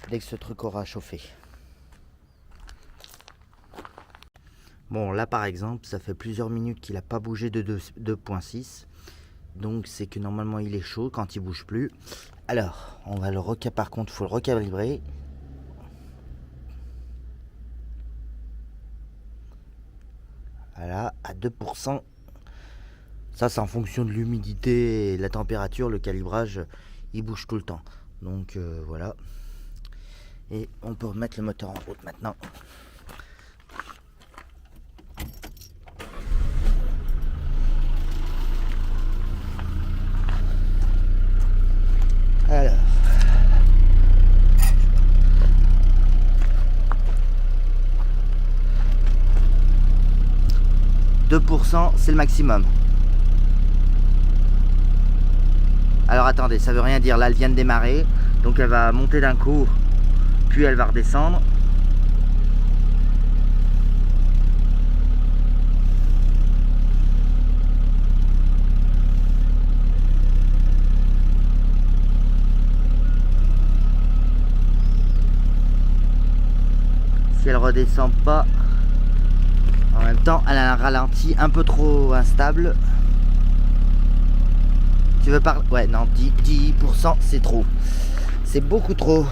A: dès que ce truc aura chauffé. Bon, là par exemple, ça fait plusieurs minutes qu'il n'a pas bougé de 2.6. Donc c'est que normalement il est chaud quand il bouge plus. Alors, on va le par contre, il faut le recalibrer. Voilà, à 2%. Ça, c'est en fonction de l'humidité et la température. Le calibrage, il bouge tout le temps. Donc voilà. Et on peut remettre le moteur en route maintenant. Alors. 2%, c'est le maximum. Alors attendez, ça veut rien dire. Là, elle vient de démarrer. Donc elle va monter d'un coup, puis elle va redescendre. Si elle redescend pas, en même temps, elle a un ralenti un peu trop instable. Tu veux parler? Ouais, non, 10%, c'est trop. C'est beaucoup trop.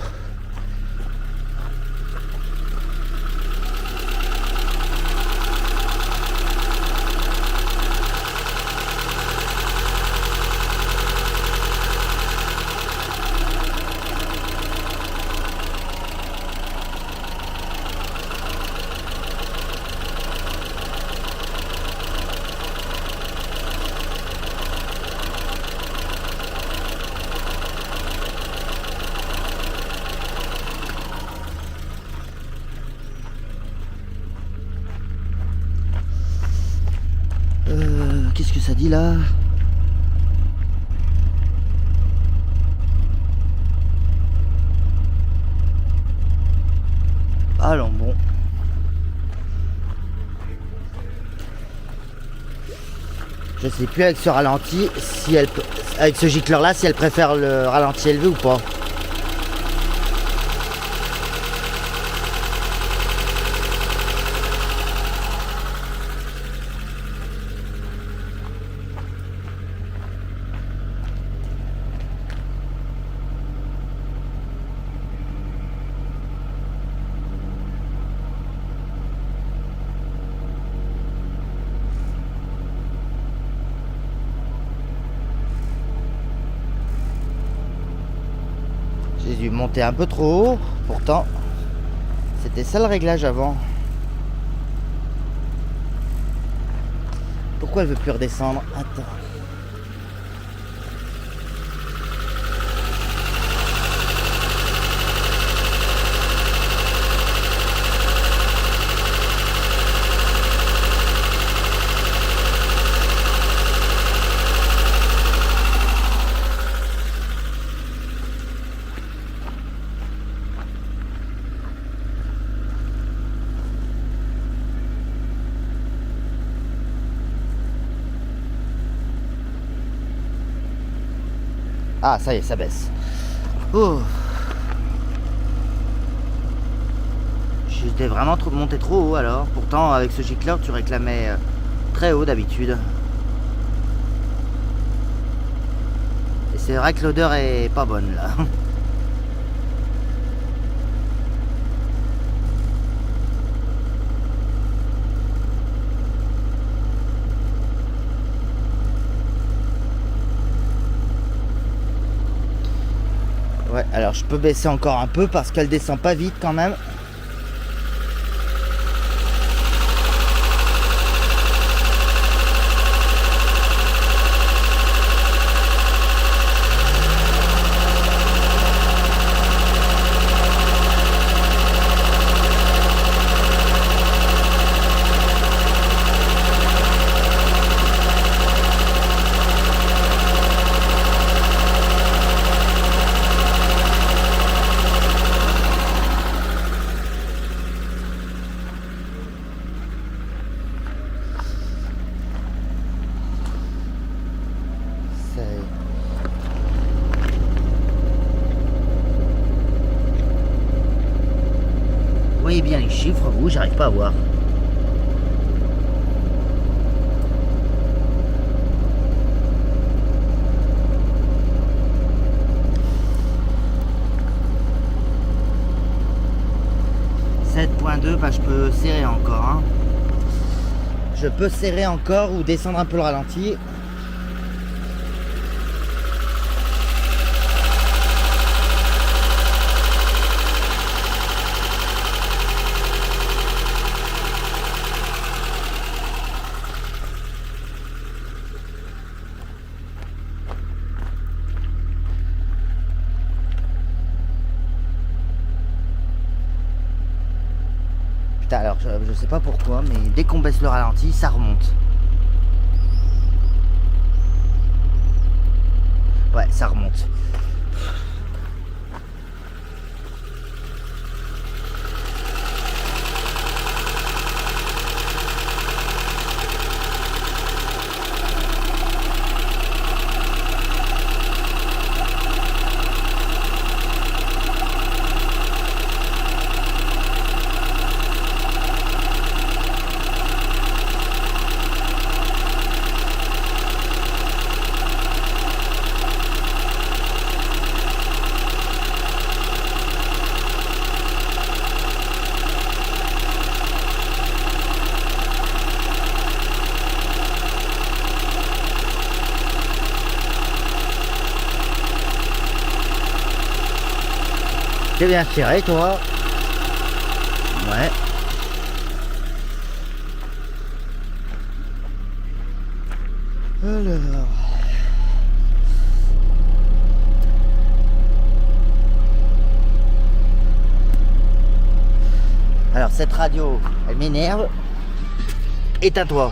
A: Qu'est-ce que ça dit là? Allons bon. Je sais plus avec ce ralenti si elle avec ce gicleur là si elle préfère le ralenti élevé ou pas. monter un peu trop haut. Pourtant, c'était ça le réglage avant. Pourquoi elle veut plus redescendre? Attends. Ah, ça y est, ça baisse. Oh. J'étais vraiment monté trop haut alors. Pourtant, avec ce gicleur, tu réclamais très haut d'habitude. Et c'est vrai que l'odeur est pas bonne là. Ouais, alors je peux baisser encore un peu parce qu'elle descend pas vite quand même. Vous voyez bien les chiffres, vous, j'arrive pas à voir. Bah, je peux serrer encore. Hein. Je peux serrer encore ou descendre un peu le ralenti. Putain, alors je sais pas pourquoi, mais dès qu'on baisse le ralenti, ça remonte. Ouais, ça remonte. T'es bien tiré, toi. Ouais. Alors. Alors, cette radio, elle m'énerve. Éteins-toi.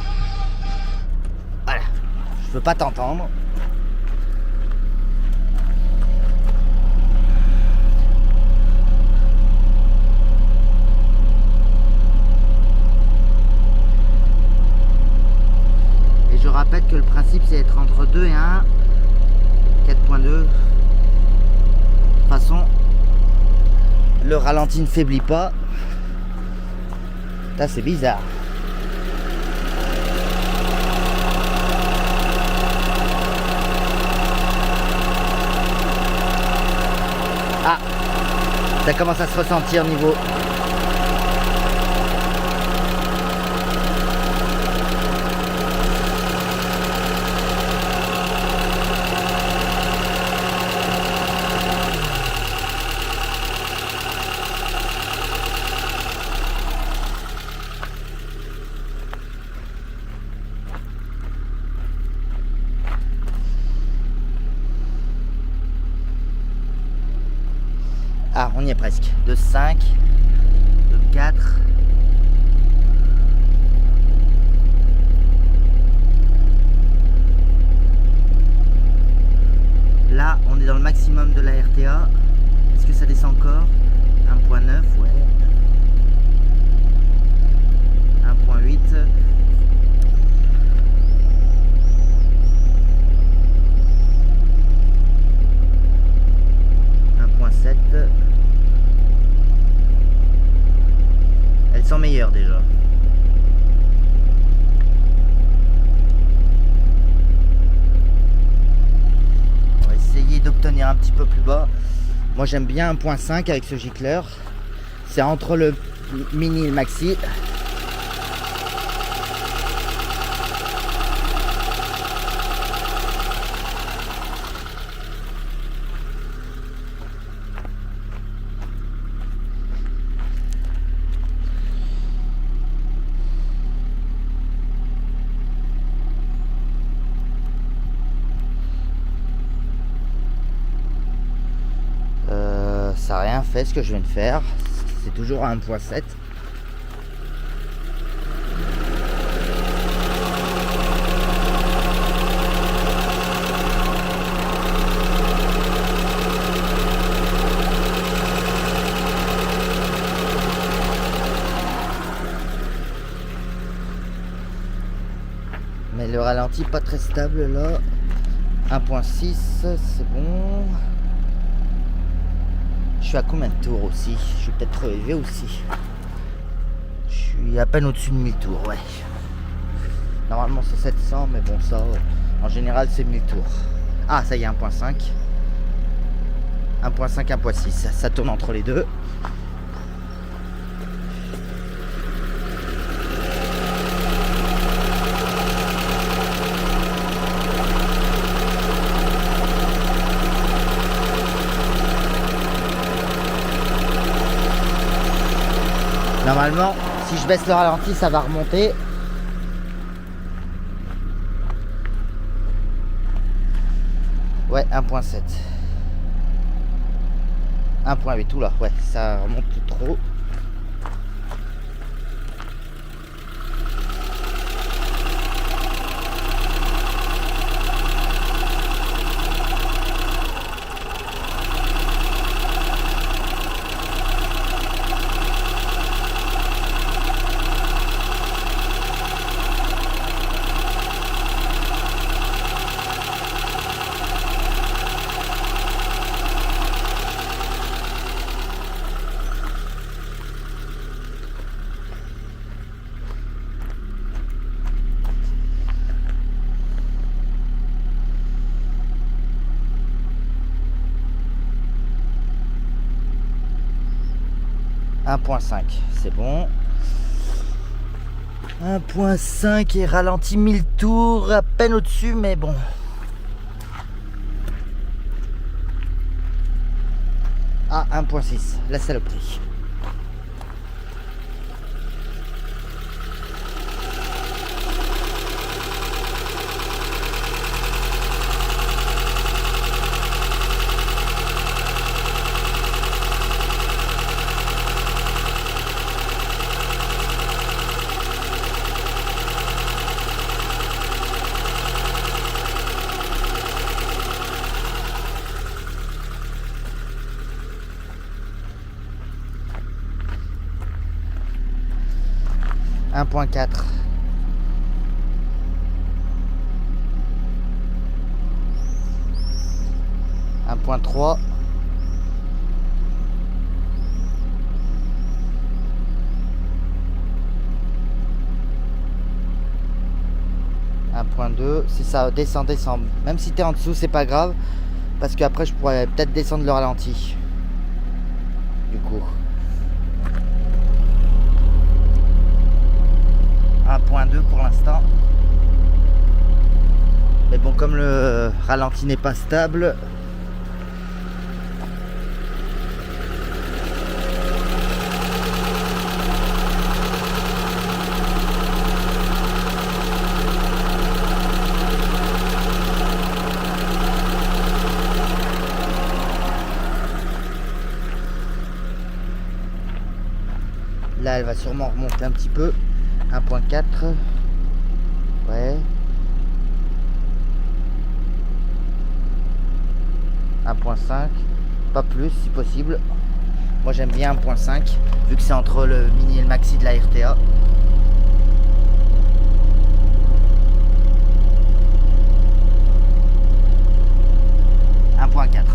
A: Voilà. Je veux pas t'entendre. Je rappelle que le principe c'est être entre 2 et 1, 4.2. De toute façon, le ralenti ne faiblit pas. Ça c'est bizarre. Ah, ça commence à se ressentir niveau. Ah, on y est presque. De 5, de 4. Là, on est dans le maximum de la RTA. Est-ce que ça descend encore? 1.9, ouais. 1.8. 1.7. Elles sont meilleures déjà. On va essayer d'obtenir un petit peu plus bas. Moi j'aime bien 1.5 avec ce gicleur. C'est entre le mini et le maxi. Ça n'a rien fait ce que je viens de faire. C'est toujours à 1.7. Mais le ralenti pas très stable là. 1.6, c'est bon. Je suis à combien de tours aussi? Je suis peut-être trop élevé aussi. Je suis à peine au-dessus de 1000 tours, ouais. Normalement c'est 700, mais bon ça, en général c'est 1000 tours. Ah ça y est, 1.5. 1.5, 1.6, ça tourne entre les deux. Normalement, si je baisse le ralenti, ça va remonter. Ouais, 1.7. 1.8, oula, ouais, ça remonte trop. « 1.5, c'est bon. 1.5 et ralenti 1000 tours, à peine au-dessus, mais bon. Ah, 1.6, la saloperie. « 1.4 » 1.3 1.2. Si ça descend, même si t'es en dessous, c'est pas grave, parce qu'après je pourrais peut-être descendre le ralenti du coup. 1.2 pour l'instant, mais bon, comme le ralenti n'est pas stable, Là, elle va sûrement remonter un petit peu. 1.4. Ouais. 1.5. Pas plus si possible. Moi j'aime bien 1.5 vu que c'est entre le mini et le maxi de la RTA.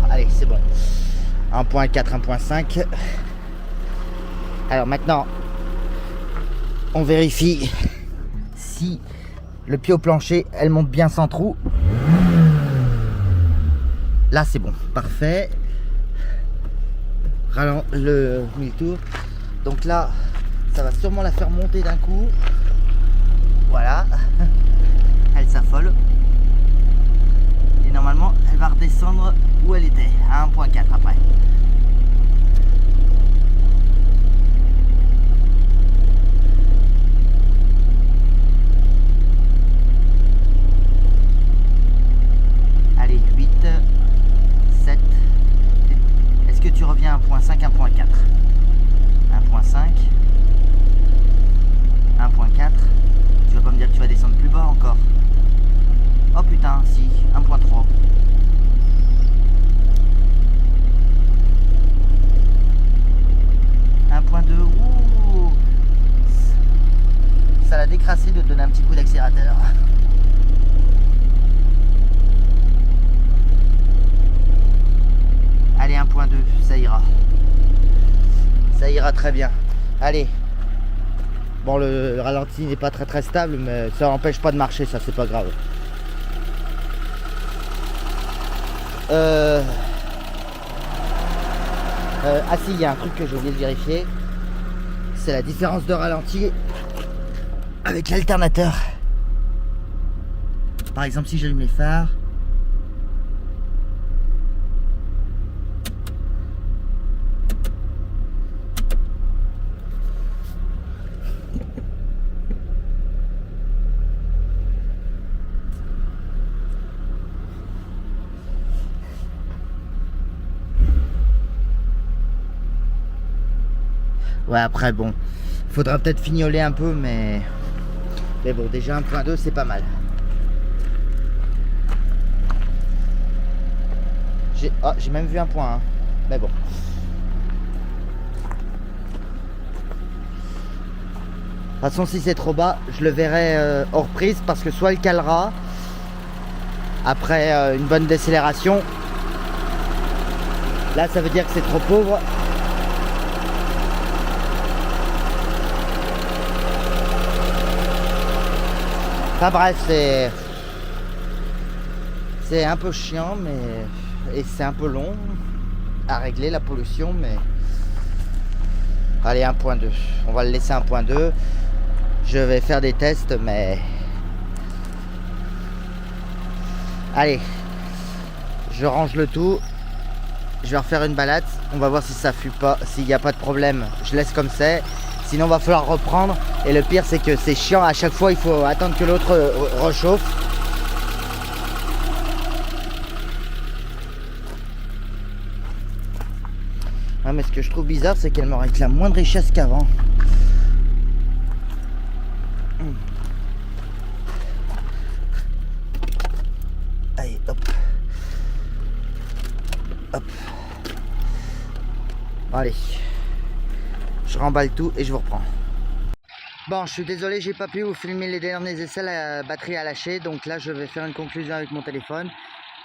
A: Allez, c'est bon. 1.4, 1.5. Alors maintenant, on vérifie si le pied au plancher, elle monte bien sans trou. Là, c'est bon. Parfait. Le demi-tour. Donc là, ça va sûrement la faire monter d'un coup. Voilà. Elle s'affole. Et normalement, elle va redescendre où elle était, à 1.4 après. Allez, 8, 7. Est-ce que tu reviens à 1.5, 1.4 1.5, 1.4. Tu vas pas me dire que tu vas descendre plus bas encore? Oh putain, si, 1.3. 1.2, ouh, ça l'a décrassé de donner un petit coup d'accélérateur. Allez, 1.2, ça ira. Ça ira très bien. Allez. Bon, le ralenti n'est pas très stable, mais ça n'empêche pas de marcher, ça c'est pas grave. Ah si, il y a un truc que j'ai oublié de vérifier. C'est la différence de ralenti avec l'alternateur. Par exemple, si j'allume les phares. Ouais, après bon, faudra peut-être fignoler un peu, mais bon, déjà 1.2 c'est pas mal. J'ai même vu 1.1, mais bon. De toute façon, si c'est trop bas, je le verrai hors prise, parce que soit elle calera après une bonne décélération. Là, ça veut dire que c'est trop pauvre. Enfin bref, c'est un peu chiant, mais et c'est un peu long à régler la pollution, mais allez, 1.2. On va le laisser 1.2. Je vais faire des tests, mais allez, je range le tout. Je vais refaire une balade. On va voir si ça fuit pas, s'il n'y a pas de problème. Je laisse comme c'est. Sinon, va falloir reprendre. Et le pire, c'est que c'est chiant. À chaque fois, il faut attendre que l'autre rechauffe. Ouais, mais ce que je trouve bizarre, c'est qu'elle me réclame moins de richesse qu'avant. Allez, hop. Hop. Allez. Je remballe tout et je vous reprends. Bon, je suis désolé, j'ai pas pu vous filmer les derniers essais, la batterie a lâché, donc là je vais faire une conclusion avec mon téléphone.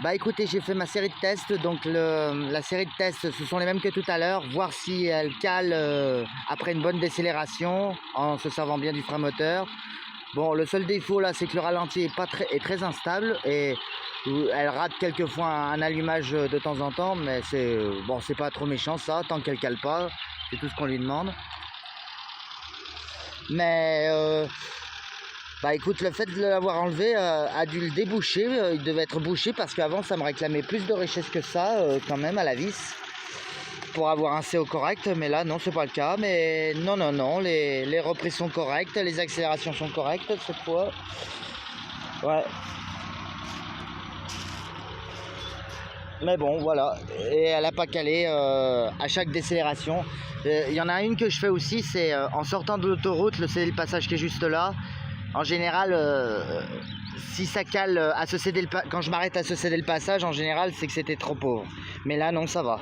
A: Bah écoutez, j'ai fait ma série de tests, donc la série de tests ce sont les mêmes que tout à l'heure, voir si elle cale après une bonne décélération en se servant bien du frein moteur. Bon, le seul défaut là, c'est que le ralenti est très instable et elle rate quelquefois un allumage de temps en temps, mais c'est bon, c'est pas trop méchant ça, tant qu'elle cale pas, c'est tout ce qu'on lui demande. Mais bah écoute, le fait de l'avoir enlevé a dû le déboucher, il devait être bouché parce qu'avant ça me réclamait plus de richesse que ça quand même à la vis pour avoir un CO correct, mais là non, c'est pas le cas. Mais non, les reprises sont correctes, les accélérations sont correctes cette fois. Ouais. Mais bon, voilà, et elle a pas calé à chaque décélération. Il y en a une que je fais aussi, c'est en sortant de l'autoroute, c'est le passage qui est juste là. En général, si ça cale à se céder quand je m'arrête à se céder le passage, en général, c'est que c'était trop pauvre. Mais là, non, ça va.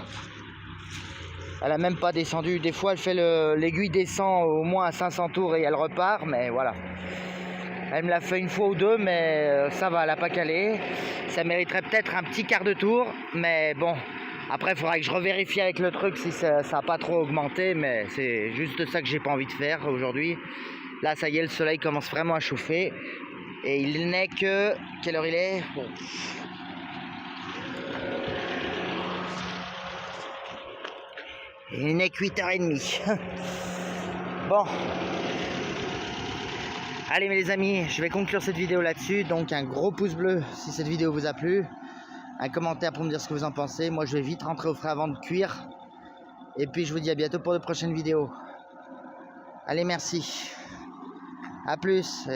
A: Elle a même pas descendu. Des fois, elle fait l'aiguille descend au moins à 500 tours et elle repart, mais voilà. Elle me l'a fait une fois ou deux, mais ça va, elle n'a pas calé. Ça mériterait peut-être un petit quart de tour, mais bon. Après, il faudra que je revérifie avec le truc si ça n'a pas trop augmenté, mais c'est juste ça que j'ai pas envie de faire aujourd'hui. Là, ça y est, le soleil commence vraiment à chauffer. Et il n'est que... Quelle heure il est? Bon. Il n'est que 8h30. Bon. Allez mes les amis, je vais conclure cette vidéo là-dessus. Donc un gros pouce bleu si cette vidéo vous a plu. Un commentaire pour me dire ce que vous en pensez. Moi, je vais vite rentrer au frais avant de cuire. Et puis, je vous dis à bientôt pour de prochaines vidéos. Allez, merci. À plus.